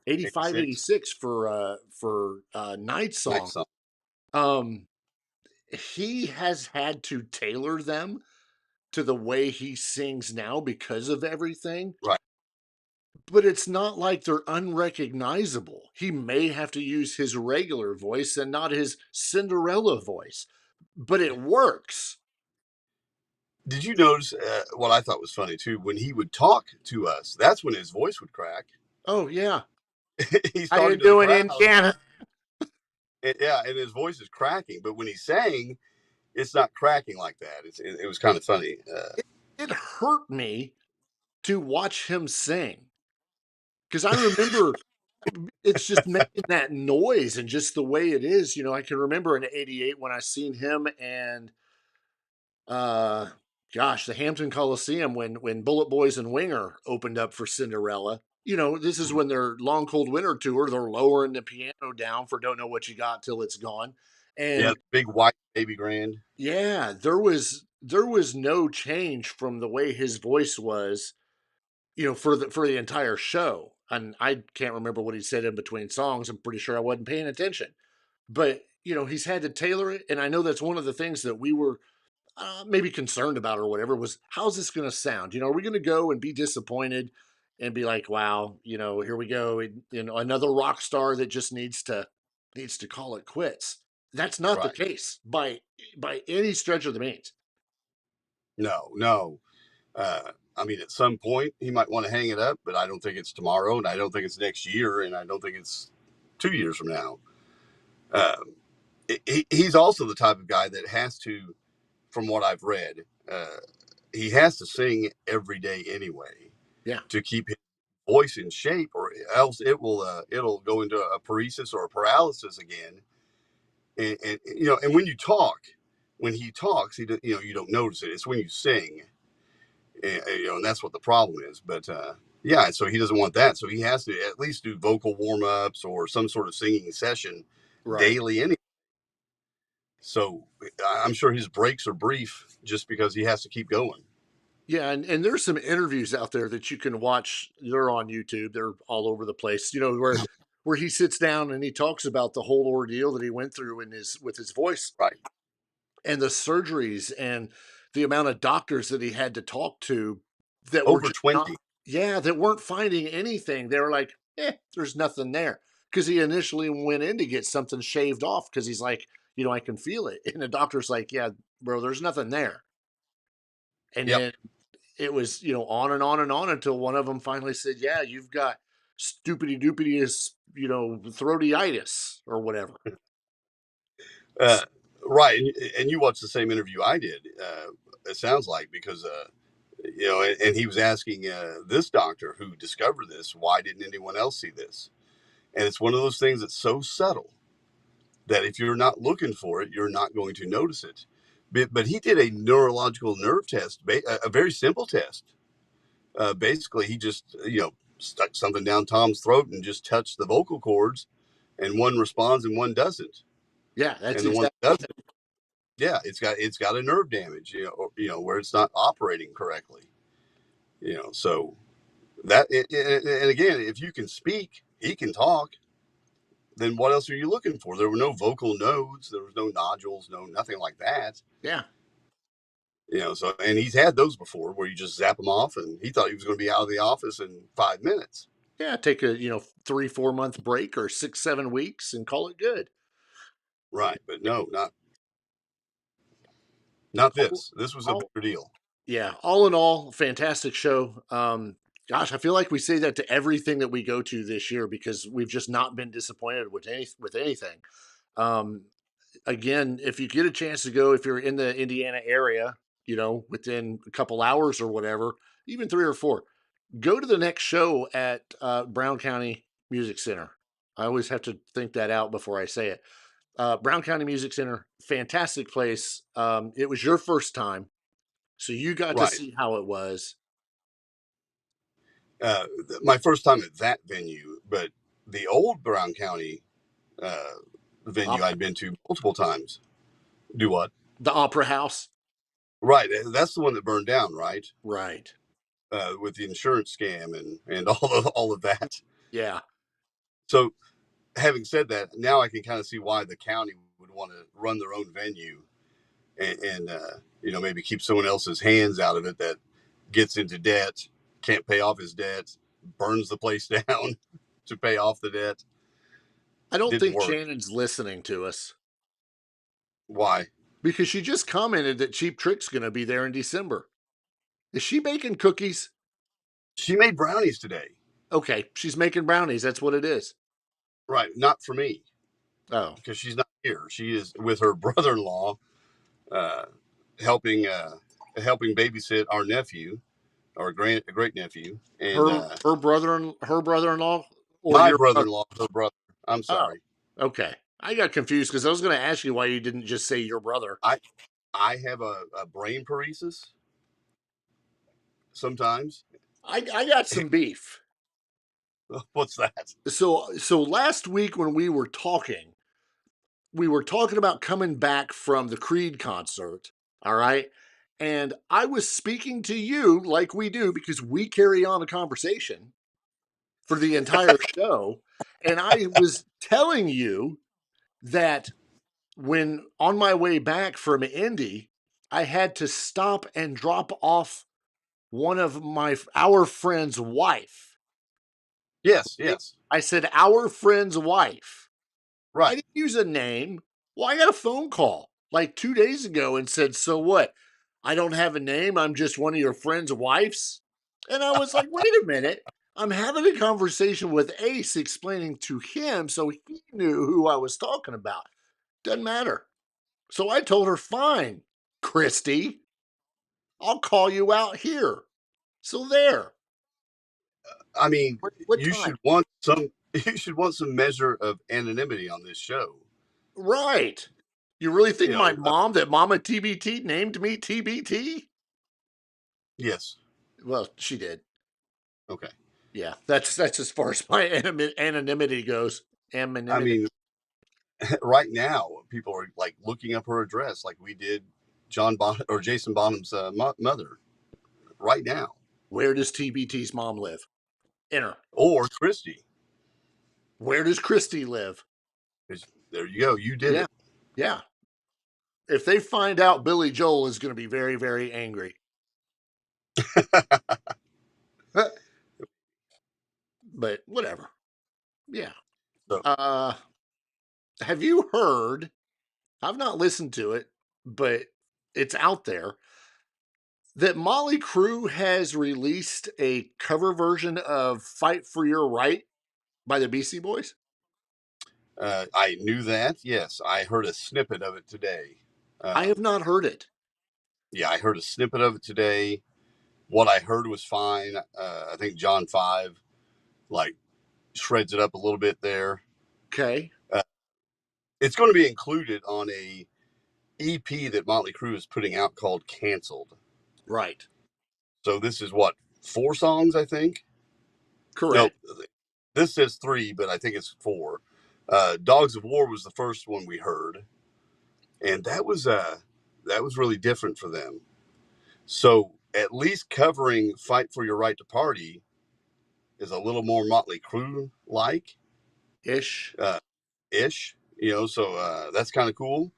[SPEAKER 18] 85, 86 for Night Song. He has had to tailor them to the way he sings now because of everything.
[SPEAKER 9] Right.
[SPEAKER 18] But it's not like they're unrecognizable. He may have to use his regular voice and not his Cinderella voice, but it works.
[SPEAKER 9] Did you notice what I thought was funny too? When he would talk to us, that's when his voice would crack.
[SPEAKER 18] Oh yeah.
[SPEAKER 9] He's
[SPEAKER 18] How you doing, Indiana?
[SPEAKER 9] And his voice is cracking, but when he sang, it's not cracking like that. It was kind of funny.
[SPEAKER 18] It hurt me to watch him sing. Because I remember it's just making that noise and just the way it is. I can remember in 88 when I seen him and, the Hampton Coliseum when Bullet Boys and Winger opened up for Cinderella. This is when their Long Cold Winter tour, they're lowering the piano down for Don't Know What You Got Till It's Gone. And
[SPEAKER 9] big white baby grand.
[SPEAKER 18] Yeah, there was no change from the way his voice was, for the entire show. And I can't remember what he said in between songs. I'm pretty sure I wasn't paying attention. But, he's had to tailor it. And I know that's one of the things that we were maybe concerned about or whatever was, how's this going to sound? Are we going to go and be disappointed and be like, wow, here we go. Another rock star that just needs to call it quits. That's not the case by any stretch of the means.
[SPEAKER 9] No. I mean, at some point he might want to hang it up, but I don't think it's tomorrow, and I don't think it's next year, and I don't think it's 2 years from now. He's also the type of guy that has to, from what I've read, he has to sing every day anyway.
[SPEAKER 18] Yeah.
[SPEAKER 9] To keep his voice in shape, or else it'll go into a paresis or a paralysis again. And when he talks, you don't notice it. It's when you sing. And that's what the problem is. But so he doesn't want that. So he has to at least do vocal warm-ups or some sort of singing session daily anyway. So I'm sure his breaks are brief just because he has to keep going.
[SPEAKER 18] Yeah, and there's some interviews out there that you can watch. They're on YouTube. They're all over the place. Where he sits down and he talks about the whole ordeal that he went through with his voice.
[SPEAKER 9] Right.
[SPEAKER 18] And the surgeries and the amount of doctors that he had to talk to that
[SPEAKER 9] over
[SPEAKER 18] were
[SPEAKER 9] 20.
[SPEAKER 18] That weren't finding anything. They were like, there's nothing there. Because he initially went in to get something shaved off because he's like, I can feel it. And the doctor's like, yeah, bro, there's nothing there. And then it was, on and on and on until one of them finally said, yeah, you've got stupidity doopity, throatitis or whatever.
[SPEAKER 9] Right. And you watched the same interview I did. It sounds like, because And he was asking this doctor who discovered this, why didn't anyone else see this? And it's one of those things that's so subtle that if you're not looking for it, you're not going to notice it. But he did a neurological nerve test, a very simple test. Basically, he just, stuck something down Tom's throat and just touched the vocal cords, and one responds and one doesn't.
[SPEAKER 18] Yeah, that's
[SPEAKER 9] and the one that doesn't, yeah, it's got a nerve damage, where it's not operating correctly. So that, and again, if you can speak, he can talk. Then what else are you looking for? There were no vocal nodes. There was no nodules, nothing like that.
[SPEAKER 18] Yeah.
[SPEAKER 9] So, and he's had those before where you just zap him off, and he thought he was going to be out of the office in 5 minutes.
[SPEAKER 18] Yeah. Take a, 3-4 month break or 6-7 weeks and call it good.
[SPEAKER 9] Right. But no, not this. This was a bigger deal.
[SPEAKER 18] Yeah. All in all, fantastic show. Gosh, I feel like we say that to everything that we go to this year because we've just not been disappointed with anything. Again, if you get a chance to go, if you're in the Indiana area, within a couple hours or whatever, even 3 or 4, go to the next show at Brown County Music Center. I always have to think that out before I say it. Brown County Music Center, fantastic place. It was your first time, so you got to see how it was.
[SPEAKER 9] My first time at that venue, but the old Brown County venue I'd been to multiple times. Do what?
[SPEAKER 18] The Opera House.
[SPEAKER 9] Right. That's the one that burned down, right?
[SPEAKER 18] Right.
[SPEAKER 9] With the insurance scam and all of that.
[SPEAKER 18] Yeah.
[SPEAKER 9] So having said that, now I can kind of see why the county would want to run their own venue and maybe keep someone else's hands out of it that gets into debt, can't pay off his debt, burns the place down to pay off the debt.
[SPEAKER 18] I don't think Shannon's listening to us.
[SPEAKER 9] Why?
[SPEAKER 18] Because she just commented that Cheap Trick's going to be there in December. Is she baking cookies?
[SPEAKER 9] She made brownies today.
[SPEAKER 18] Okay, she's making brownies. That's what it is.
[SPEAKER 9] Right, not for me.
[SPEAKER 18] Oh.
[SPEAKER 9] Because she's not here. She is with her brother-in-law helping babysit our nephew, our great nephew. And
[SPEAKER 18] her brother-in-law?
[SPEAKER 9] My brother-in-law, her brother. I'm sorry.
[SPEAKER 18] Oh, okay. I got confused because I was going to ask you why you didn't just say your brother.
[SPEAKER 9] I have a brain paresis sometimes.
[SPEAKER 18] I got some beef.
[SPEAKER 9] What's that?
[SPEAKER 18] So last week when we were talking about coming back from the Creed concert, all right? And I was speaking to you like we do because we carry on a conversation for the entire show. And I was telling you that when on my way back from Indy, I had to stop and drop off one of our friend's wife.
[SPEAKER 9] Yes.
[SPEAKER 18] I said our friend's wife.
[SPEAKER 9] Right.
[SPEAKER 18] I didn't use a name. Well, I got a phone call like 2 days ago and said, so what? I don't have a name. I'm just one of your friend's wives. And I was like, wait a minute. I'm having a conversation with Ace explaining to him so he knew who I was talking about. Doesn't matter. So I told her, fine, Christy, I'll call you out here. So there.
[SPEAKER 9] I mean, you should want some measure of anonymity on this show.
[SPEAKER 18] Right. You really think my mom, that Mama TBT named me TBT?
[SPEAKER 9] Yes.
[SPEAKER 18] Well, she did.
[SPEAKER 9] Okay.
[SPEAKER 18] Yeah, that's as far as my anonymity goes. Anonymity.
[SPEAKER 9] I mean, right now, people are like looking up her address, like we did Jason Bonham's mother. Right now.
[SPEAKER 18] Where does TBT's mom live? Enter.
[SPEAKER 9] Or Christy.
[SPEAKER 18] Where does Christy live?
[SPEAKER 9] There you go. You did it.
[SPEAKER 18] Yeah. If they find out, Billy Joel is going to be very, very angry. But whatever. Yeah.
[SPEAKER 9] So.
[SPEAKER 18] Have you heard? I've not listened to it, but it's out there that Motley Crue has released a cover version of "Fight for Your Right" by the Beastie Boys.
[SPEAKER 9] I knew that. Yes, I heard a snippet of it today.
[SPEAKER 18] I have not heard it.
[SPEAKER 9] Yeah, I heard a snippet of it today. What I heard was fine. I think John 5 like shreds it up a little bit there.
[SPEAKER 18] Okay.
[SPEAKER 9] It's going to be included on a EP that Motley Crue is putting out called Canceled.
[SPEAKER 18] Right.
[SPEAKER 9] So this is what, 4 songs, I think?
[SPEAKER 18] Correct.
[SPEAKER 9] No, this says 3, but I think it's 4. Dogs of War was the first one we heard, and that was really different for them. So at least covering "Fight for Your Right to Party" is a little more Motley Crue like
[SPEAKER 18] ish.
[SPEAKER 9] So that's kind of cool.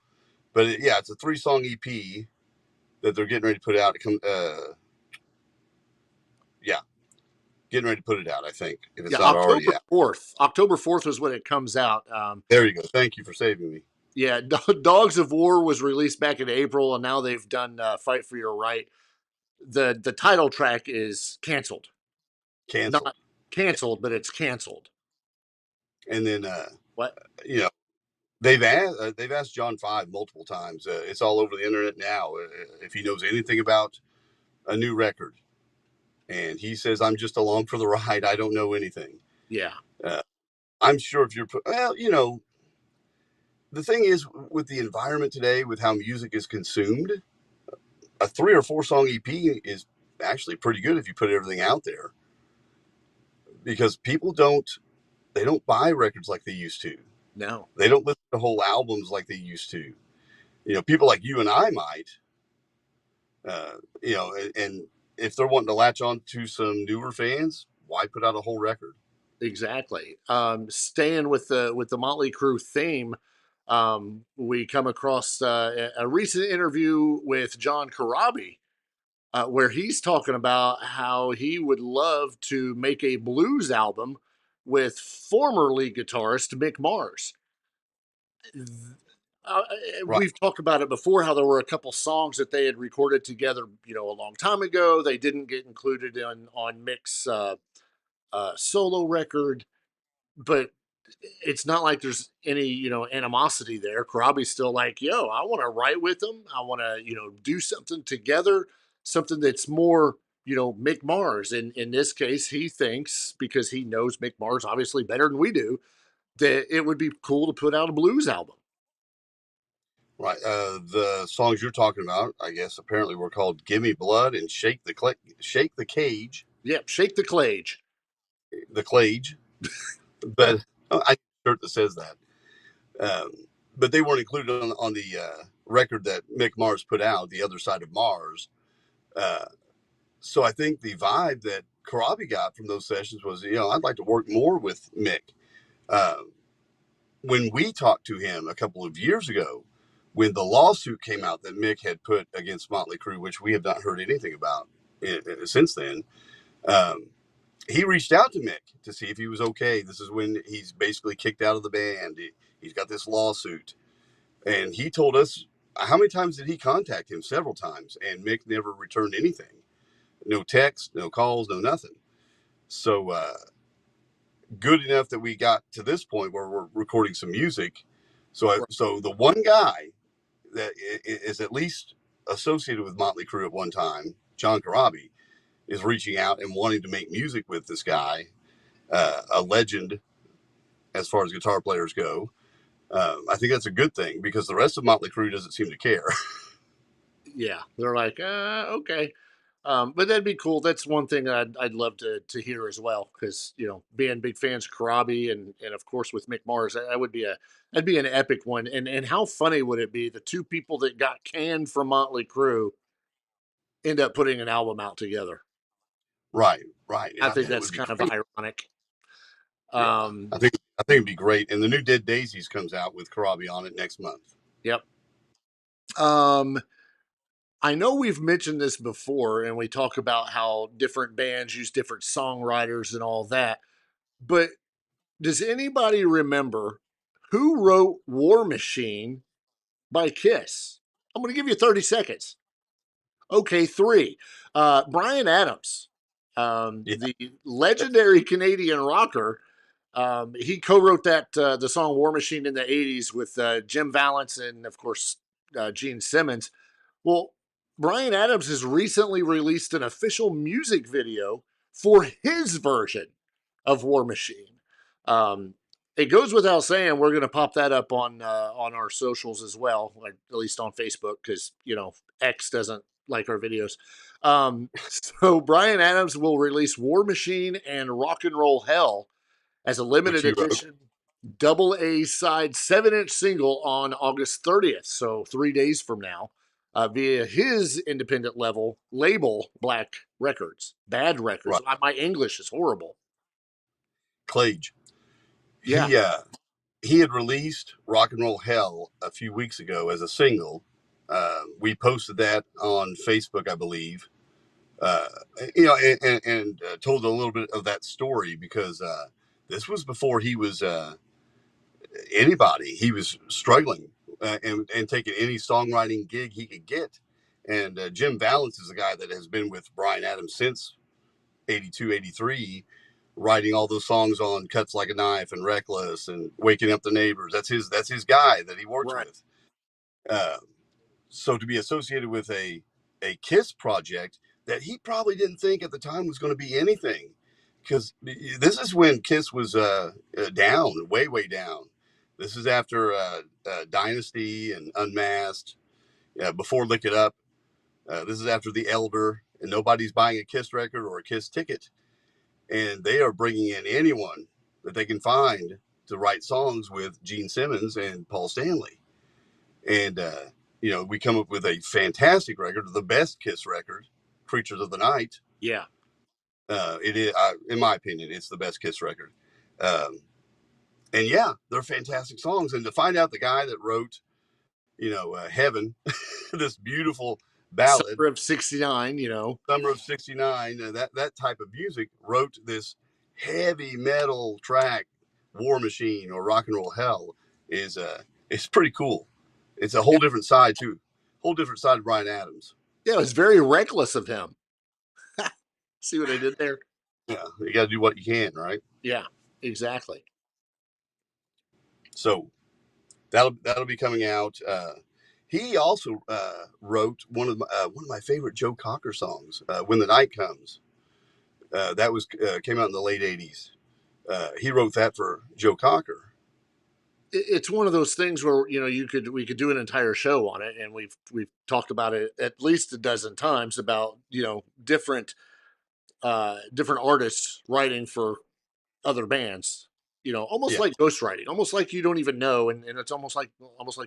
[SPEAKER 9] But it's a 3-song EP that they're getting ready to put out. Getting ready to put it out, I think, if it's not already out.
[SPEAKER 18] October 4th is when it comes out.
[SPEAKER 9] There you go. Thank you for saving me.
[SPEAKER 18] Yeah, Dogs of War was released back in April, and now they've done Fight for Your Right. The title track is Canceled. Not canceled, but it's canceled.
[SPEAKER 9] And then
[SPEAKER 18] what?
[SPEAKER 9] They've asked John 5 multiple times. It's all over the internet now. If he knows anything about a new record, and he says, "I'm just along for the ride. I don't know anything."
[SPEAKER 18] Yeah.
[SPEAKER 9] I'm sure if you're the thing is with the environment today, with how music is consumed, a 3 or 4 song EP is actually pretty good if you put everything out there, because people don't buy records like they used to.
[SPEAKER 18] No,
[SPEAKER 9] they don't listen to whole albums like they used to. People like you and I might, and if they're wanting to latch on to some newer fans, why put out a whole record?
[SPEAKER 18] Exactly. Staying with the Motley Crue theme, we come across a recent interview with John Corabi, where he's talking about how he would love to make a blues album with former lead guitarist Mick Mars.
[SPEAKER 9] Right.
[SPEAKER 18] We've talked about it before, how there were a couple songs that they had recorded together, a long time ago. They didn't get included on Mick's solo record, but it's not like there's any, animosity there. Corabi's still like, I want to write with them. I want to, do something together, something that's more, Mick Mars. And in this case, he thinks, because he knows Mick Mars obviously better than we do, that it would be cool to put out a blues album.
[SPEAKER 9] Right. The songs you're talking about, I guess, apparently were called "Gimme Blood" and "Shake the Cage."
[SPEAKER 18] Yep, "Shake the Cage."
[SPEAKER 9] The Clage. But I have a shirt that says that. But they weren't included on the record that Mick Mars put out, "The Other Side of Mars." So I think the vibe that Corabi got from those sessions was, I'd like to work more with Mick. When we talked to him a couple of years ago, when the lawsuit came out that Mick had put against Motley Crue, which we have not heard anything about since then, he reached out to Mick to see if he was okay. This is when he's basically kicked out of the band. He's got this lawsuit. And he told us, how many times did he contact him? Several times. And Mick never returned anything. No text, no calls, no nothing. So good enough that we got to this point where we're recording some music. So the one guy that is at least associated with Motley Crue at one time, John Corabi, is reaching out and wanting to make music with this guy, a legend as far as guitar players go. I think that's a good thing, because the rest of Motley Crue doesn't seem to care.
[SPEAKER 18] Yeah, they're like, okay. But that'd be cool. That's one thing I'd love to hear as well, because being big fans of Corabi and of course with Mick Mars, that'd be an epic one. And how funny would it be, the two people that got canned from Motley Crue end up putting an album out together?
[SPEAKER 9] Right.
[SPEAKER 18] I think that's kind of ironic.
[SPEAKER 9] I think it'd be great. And the new Dead Daisies comes out with Corabi on it next month.
[SPEAKER 18] Yep. I know we've mentioned this before, and we talk about how different bands use different songwriters and all that, but does anybody remember who wrote War Machine by Kiss? I'm going to give you 30 seconds. Okay, 3. Bryan Adams, the legendary Canadian rocker. He co-wrote the song War Machine in the 80s with Jim Valance and, of course, Gene Simmons. Well, Bryan Adams has recently released an official music video for his version of War Machine. It goes without saying we're going to pop that up on our socials as well, like at least on Facebook, because X doesn't like our videos. So Bryan Adams will release War Machine and Rock and Roll Hell as a limited edition double A side 7-inch single on August 30th, so 3 days from now, via his independent label, Black Records. Bad Records. Right. My English is horrible.
[SPEAKER 9] Clage.
[SPEAKER 18] Yeah.
[SPEAKER 9] He had released Rock and Roll Hell a few weeks ago as a single. We posted that on Facebook, I believe. And told a little bit of that story because this was before he was anybody. He was struggling and taking any songwriting gig he could get. And Jim Valance is a guy that has been with Bryan Adams since 82, 83, writing all those songs on Cuts Like a Knife and Reckless and Waking Up the Neighbors. That's his guy that he works with. So to be associated with a Kiss project that he probably didn't think at the time was going to be anything, because this is when Kiss was down, way down. This is after Dynasty and Unmasked, before Lick It Up. This is after The Elder, and nobody's buying a Kiss record or a Kiss ticket. And they are bringing in anyone that they can find to write songs with Gene Simmons and Paul Stanley. And, we come up with a fantastic record, the best Kiss record, Creatures of the Night.
[SPEAKER 18] Yeah.
[SPEAKER 9] It is, in my opinion, it's the best Kiss record. And yeah, they're fantastic songs. And to find out the guy that wrote, Heaven, this beautiful ballad.
[SPEAKER 18] Summer of 69,
[SPEAKER 9] Summer of 69, that type of music, wrote this heavy metal track, War Machine or Rock and Roll Hell, it's pretty cool. It's a whole different side, too. Whole different side of Bryan Adams.
[SPEAKER 18] Yeah, it was very reckless of him. See what I did there?
[SPEAKER 9] Yeah, you got to do what you can, right?
[SPEAKER 18] Yeah, exactly.
[SPEAKER 9] So that'll be coming out. He also wrote one of my favorite Joe Cocker songs, "When the Night Comes." That came out in the late '80s. He wrote that for Joe Cocker.
[SPEAKER 18] It's one of those things where we could do an entire show on it, and we've talked about it at least a dozen times about different artists writing for other bands. Almost like ghostwriting, almost like you don't even know, and it's almost like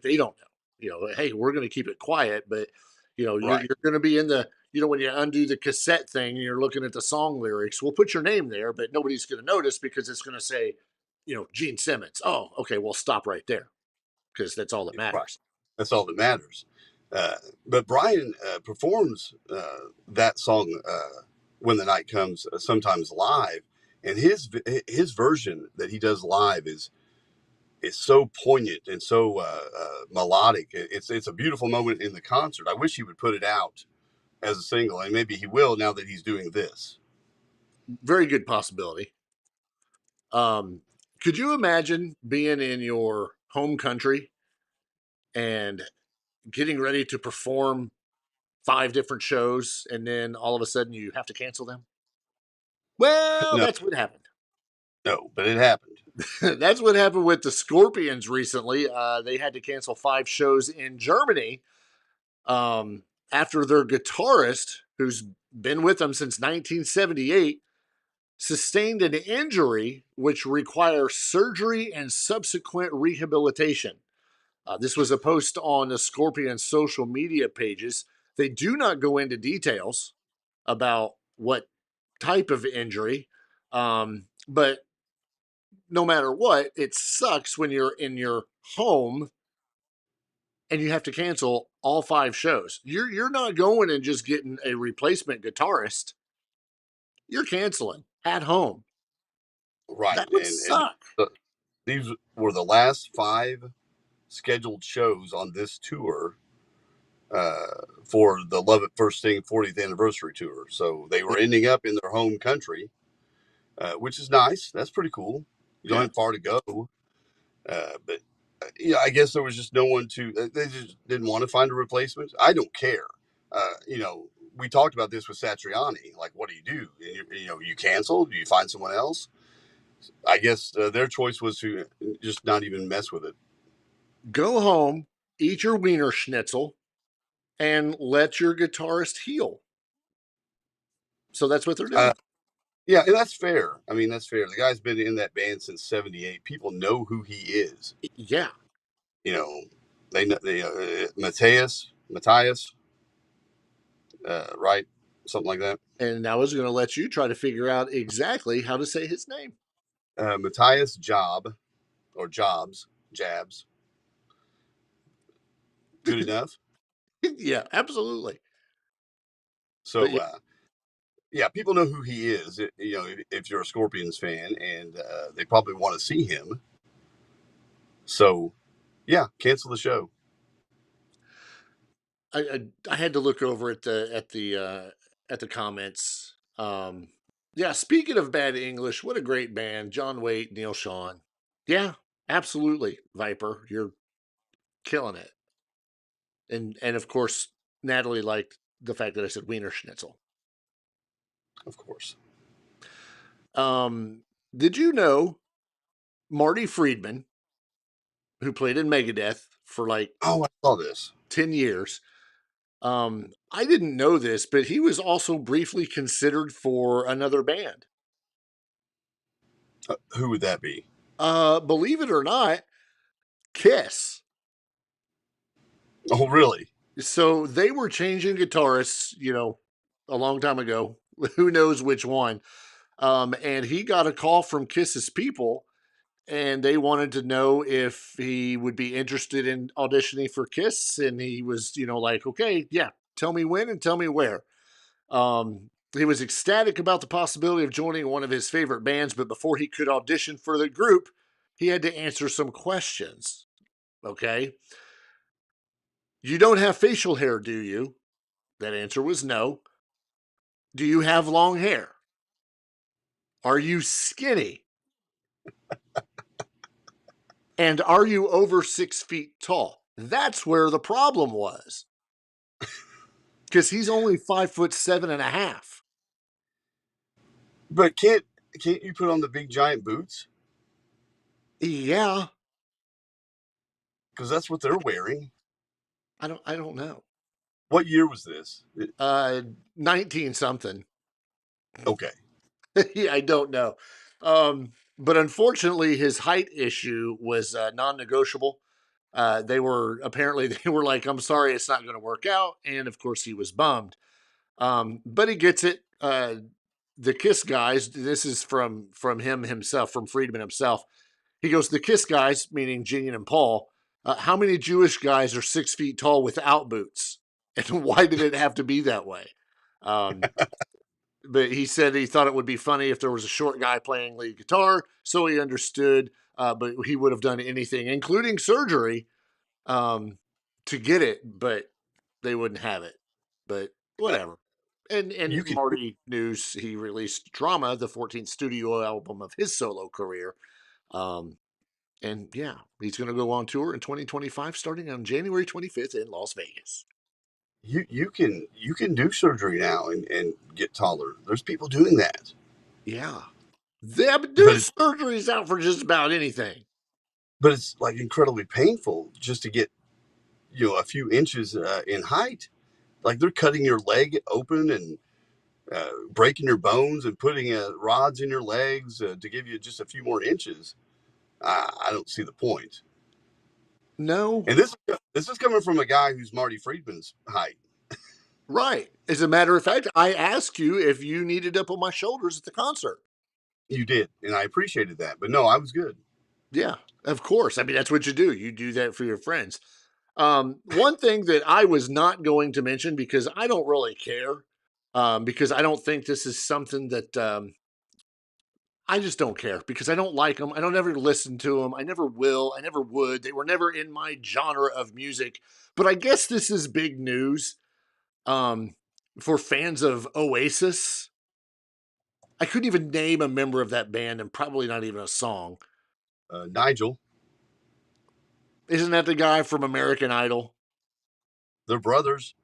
[SPEAKER 18] they don't know. Hey, we're going to keep it quiet, but you're going to be in the when you undo the cassette thing and you're looking at the song lyrics, we'll put your name there, but nobody's going to notice because it's going to say Gene Simmons. Oh, okay, well, stop right there, because that's all that matters.
[SPEAKER 9] Right. That's all that matters. But Bryan performs that song "When the Night Comes" sometimes live, and his version that he does live is so poignant and so melodic. It's a beautiful moment in the concert. I wish he would put it out as a single, and maybe he will now that he's doing this.
[SPEAKER 18] Very good possibility. Could you imagine being in your home country and getting ready to perform 5 different shows, and then all of a sudden you have to cancel them? Well,
[SPEAKER 9] No.
[SPEAKER 18] That's what happened.
[SPEAKER 9] No, but it happened.
[SPEAKER 18] That's what happened with the Scorpions recently. They had to cancel 5 shows in Germany after their guitarist, who's been with them since 1978, sustained an injury which requires surgery and subsequent rehabilitation. This was a post on the Scorpions social media pages. They do not go into details about what type of injury, but no matter what, it sucks when you're in your home and you have to cancel all 5 shows. You're not going and just getting a replacement guitarist. You're canceling at home.
[SPEAKER 9] Right.
[SPEAKER 18] That would suck.
[SPEAKER 9] These were the last 5 scheduled shows on this tour for the Love at First Sting 40th anniversary tour. So they were ending up in their home country, which is nice. That's pretty cool. You don't have far to go. But I guess there was just no one they just didn't want to find a replacement. I don't care. we talked about this with Satriani. Like, what do? You cancel? Do you find someone else? I guess their choice was to just not even mess with it.
[SPEAKER 18] Go home, eat your wiener schnitzel, and let your guitarist heal. So that's what they're doing.
[SPEAKER 9] Yeah, and that's fair. I mean, that's fair. The guy's been in that band since '78. People know who he is.
[SPEAKER 18] Yeah.
[SPEAKER 9] They know Matthias, right? Something like that.
[SPEAKER 18] And I was going to let you try to figure out exactly how to say his name.
[SPEAKER 9] Matthias Jabs. Good enough?
[SPEAKER 18] Yeah, absolutely.
[SPEAKER 9] So, people know who he is, if you're a Scorpions fan, and they probably want to see him. So, yeah, cancel the show.
[SPEAKER 18] I had to look over at the comments. Yeah, speaking of bad English, what a great band. John Waite, Neil Sean. Yeah, absolutely, Viper. You're killing it. And of course, Natalie liked the fact that I said Wiener Schnitzel.
[SPEAKER 9] Of course.
[SPEAKER 18] Did you know Marty Friedman, who played in Megadeth for I
[SPEAKER 9] saw this
[SPEAKER 18] 10 years. I didn't know this, but he was also briefly considered for another band.
[SPEAKER 9] Who would that be?
[SPEAKER 18] Believe it or not, Kiss.
[SPEAKER 9] Oh, really?
[SPEAKER 18] So they were changing guitarists, a long time ago. Who knows which one? And he got a call from Kiss's people, and they wanted to know if he would be interested in auditioning for Kiss. And he was, like, okay, yeah, tell me when and tell me where. He was ecstatic about the possibility of joining one of his favorite bands, but before he could audition for the group, he had to answer some questions. Okay. You don't have facial hair, do you? That answer was no. Do you have long hair? Are you skinny? And are you over 6 feet tall? That's where the problem was. Because he's only 5'7.5".
[SPEAKER 9] But can't you put on the big giant boots?
[SPEAKER 18] Yeah.
[SPEAKER 9] Because that's what they're wearing.
[SPEAKER 18] I don't know.
[SPEAKER 9] What year was this?
[SPEAKER 18] 19 something.
[SPEAKER 9] Okay.
[SPEAKER 18] Yeah, I don't know. But unfortunately, his height issue was non-negotiable. They were like, I'm sorry, it's not going to work out. And of course, he was bummed. But he gets it. The Kiss guys, this is from him himself, from Friedman himself. He goes, the Kiss guys, meaning Gene and Paul, how many Jewish guys are 6 feet tall without boots? And why did it have to be that way? But he said he thought it would be funny if there was a short guy playing lead guitar, so he understood, but he would have done anything, including surgery, to get it, but they wouldn't have it. But whatever. And Marty news, he released Drama, the 14th studio album of his solo career. And yeah, he's going to go on tour in 2025, starting on January 25th in Las Vegas.
[SPEAKER 9] You can do surgery now and get taller. There's people doing that.
[SPEAKER 18] Yeah. There's surgeries out for just about anything.
[SPEAKER 9] But it's like incredibly painful just to get, a few inches in height. Like they're cutting your leg open and breaking your bones and putting rods in your legs to give you just a few more inches. I don't see the point.
[SPEAKER 18] No.
[SPEAKER 9] And this is coming from a guy who's Marty Friedman's height.
[SPEAKER 18] Right. As a matter of fact, I asked you if you needed up on my shoulders at the concert.
[SPEAKER 9] You did, and I appreciated that. But no, I was good.
[SPEAKER 18] Yeah, of course. I mean, that's what you do. You do that for your friends. One thing that I was not going to mention, because I don't really care, because I don't think this is something that I just don't care, because I don't like them. I don't ever listen to them. I never will. I never would. They were never in my genre of music. But I guess this is big news for fans of Oasis. I couldn't even name a member of that band, and probably not even a song.
[SPEAKER 9] Nigel.
[SPEAKER 18] Isn't that the guy from American Idol?
[SPEAKER 9] They're brothers.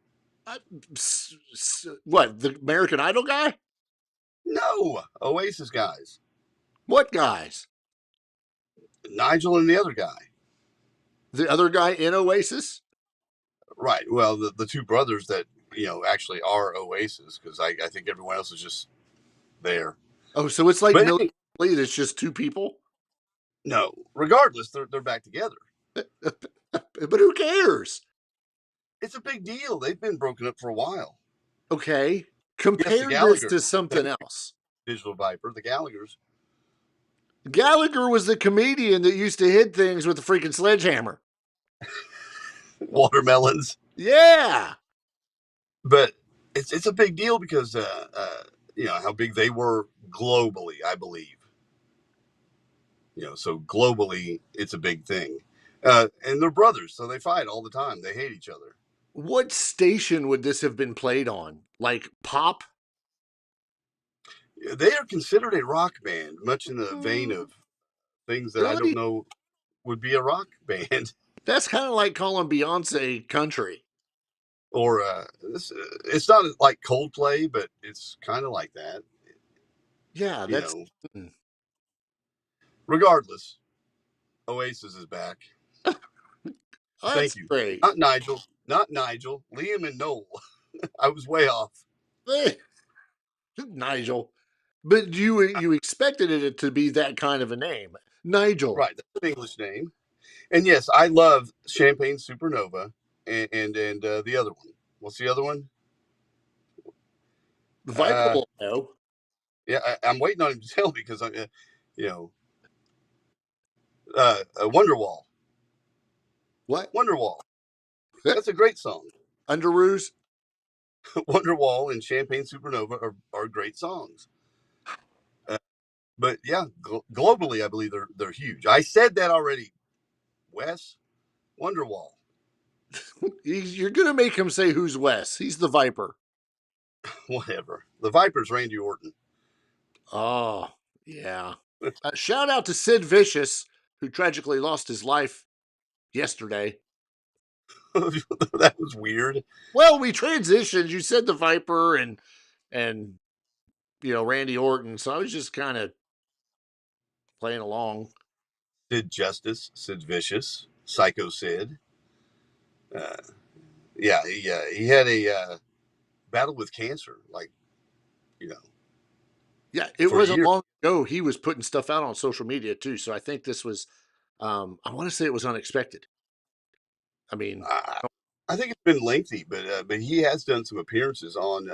[SPEAKER 18] What, the American Idol guy?
[SPEAKER 9] No, Oasis guys.
[SPEAKER 18] What guys?
[SPEAKER 9] Nigel and the other guy.
[SPEAKER 18] The other guy in Oasis?
[SPEAKER 9] Right. Well, the two brothers that, actually are Oasis, because I think everyone else is just there.
[SPEAKER 18] Oh, so it's like
[SPEAKER 9] But
[SPEAKER 18] Millie, it's just two people?
[SPEAKER 9] No. Regardless, they're back together.
[SPEAKER 18] But who cares?
[SPEAKER 9] It's a big deal. They've been broken up for a while.
[SPEAKER 18] Okay. Compare this to something else.
[SPEAKER 9] Digital Viper, the Gallaghers.
[SPEAKER 18] Gallagher was the comedian that used to hit things with a freaking sledgehammer.
[SPEAKER 9] Watermelons.
[SPEAKER 18] Yeah.
[SPEAKER 9] But it's a big deal because, how big they were globally, I believe. So globally, it's a big thing. And they're brothers, so they fight all the time. They hate each other.
[SPEAKER 18] What station would this have been played on? Like pop?
[SPEAKER 9] They are considered a rock band, much in the vein of things that I don't know would be a rock band.
[SPEAKER 18] That's kind of like calling Beyonce country.
[SPEAKER 9] Or it's not like Coldplay, but it's kind of like that.
[SPEAKER 18] Yeah, that's...
[SPEAKER 9] Regardless, Oasis is back. Thank you.
[SPEAKER 18] Great.
[SPEAKER 9] Not Nigel. Liam and Noel. I was way off.
[SPEAKER 18] Nigel. But you expected it to be that kind of a name. Nigel.
[SPEAKER 9] Right. That's an English name. And yes, I love Champagne Supernova and the other one. What's the other one?
[SPEAKER 18] The Viper will know.
[SPEAKER 9] Yeah, I'm waiting on him to tell me because Wonderwall.
[SPEAKER 18] What?
[SPEAKER 9] Wonderwall. That's a great song.
[SPEAKER 18] Underoos?
[SPEAKER 9] Wonderwall and Champagne Supernova are great songs. But yeah, globally, I believe they're huge. I said that already. Wes, Wonderwall.
[SPEAKER 18] You're going to make him say who's Wes. He's the Viper.
[SPEAKER 9] Whatever. The Viper's Randy Orton.
[SPEAKER 18] Oh, yeah. Shout out to Sid Vicious, who tragically lost his life yesterday.
[SPEAKER 9] That was weird.
[SPEAKER 18] Well, we transitioned. You said the Viper and Randy Orton, so I was just kind of playing along.
[SPEAKER 9] Sid Justice, Sid Vicious, Psycho Sid. Yeah, he had a battle with cancer,
[SPEAKER 18] Yeah, it wasn't long ago. He was putting stuff out on social media too, so I think this was, I want to say it was unexpected. I mean,
[SPEAKER 9] I think it's been lengthy, but he has done some appearances on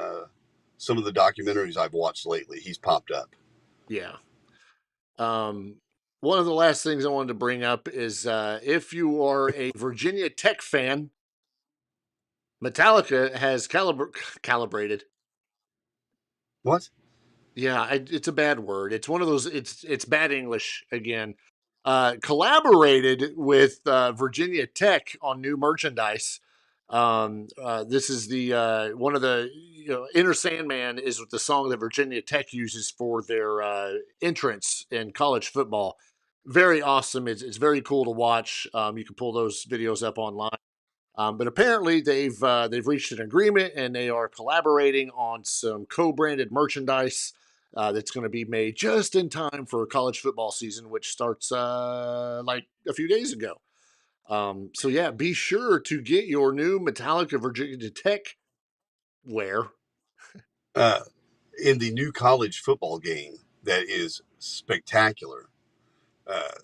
[SPEAKER 9] some of the documentaries I've watched lately. He's popped up.
[SPEAKER 18] Yeah. One of the last things I wanted to bring up is if you are a Virginia Tech fan, Metallica has calibrated.
[SPEAKER 9] What?
[SPEAKER 18] Yeah, it's a bad word. It's one of those. It's bad English again. Collaborated with Virginia Tech on new merchandise. This is the one of the Inner Sandman is the song that Virginia Tech uses for their entrance in college football. Very awesome. It's very cool to watch. You can pull those videos up online. But apparently they've reached an agreement and they are collaborating on some co-branded merchandise that's going to be made just in time for college football season, which starts like a few days ago. So yeah, be sure to get your new Metallica Virginia Tech wear.
[SPEAKER 9] In the new college football game that is spectacular.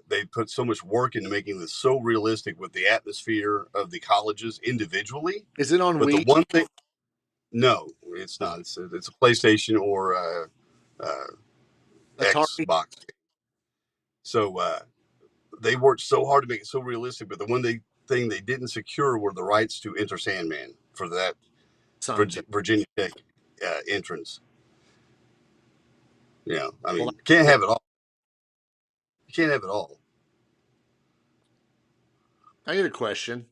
[SPEAKER 9] They put so much work into making this so realistic with the atmosphere of the colleges individually.
[SPEAKER 18] Is it on
[SPEAKER 9] but
[SPEAKER 18] Wii?
[SPEAKER 9] The one thing, no, it's not. It's a PlayStation or Xbox. So they worked so hard to make it so realistic. But the one thing they didn't secure were the rights to Enter Sandman for that Virginia Tech entrance. Yeah, I mean, can't have it all. You can't have it all.
[SPEAKER 18] I get a question.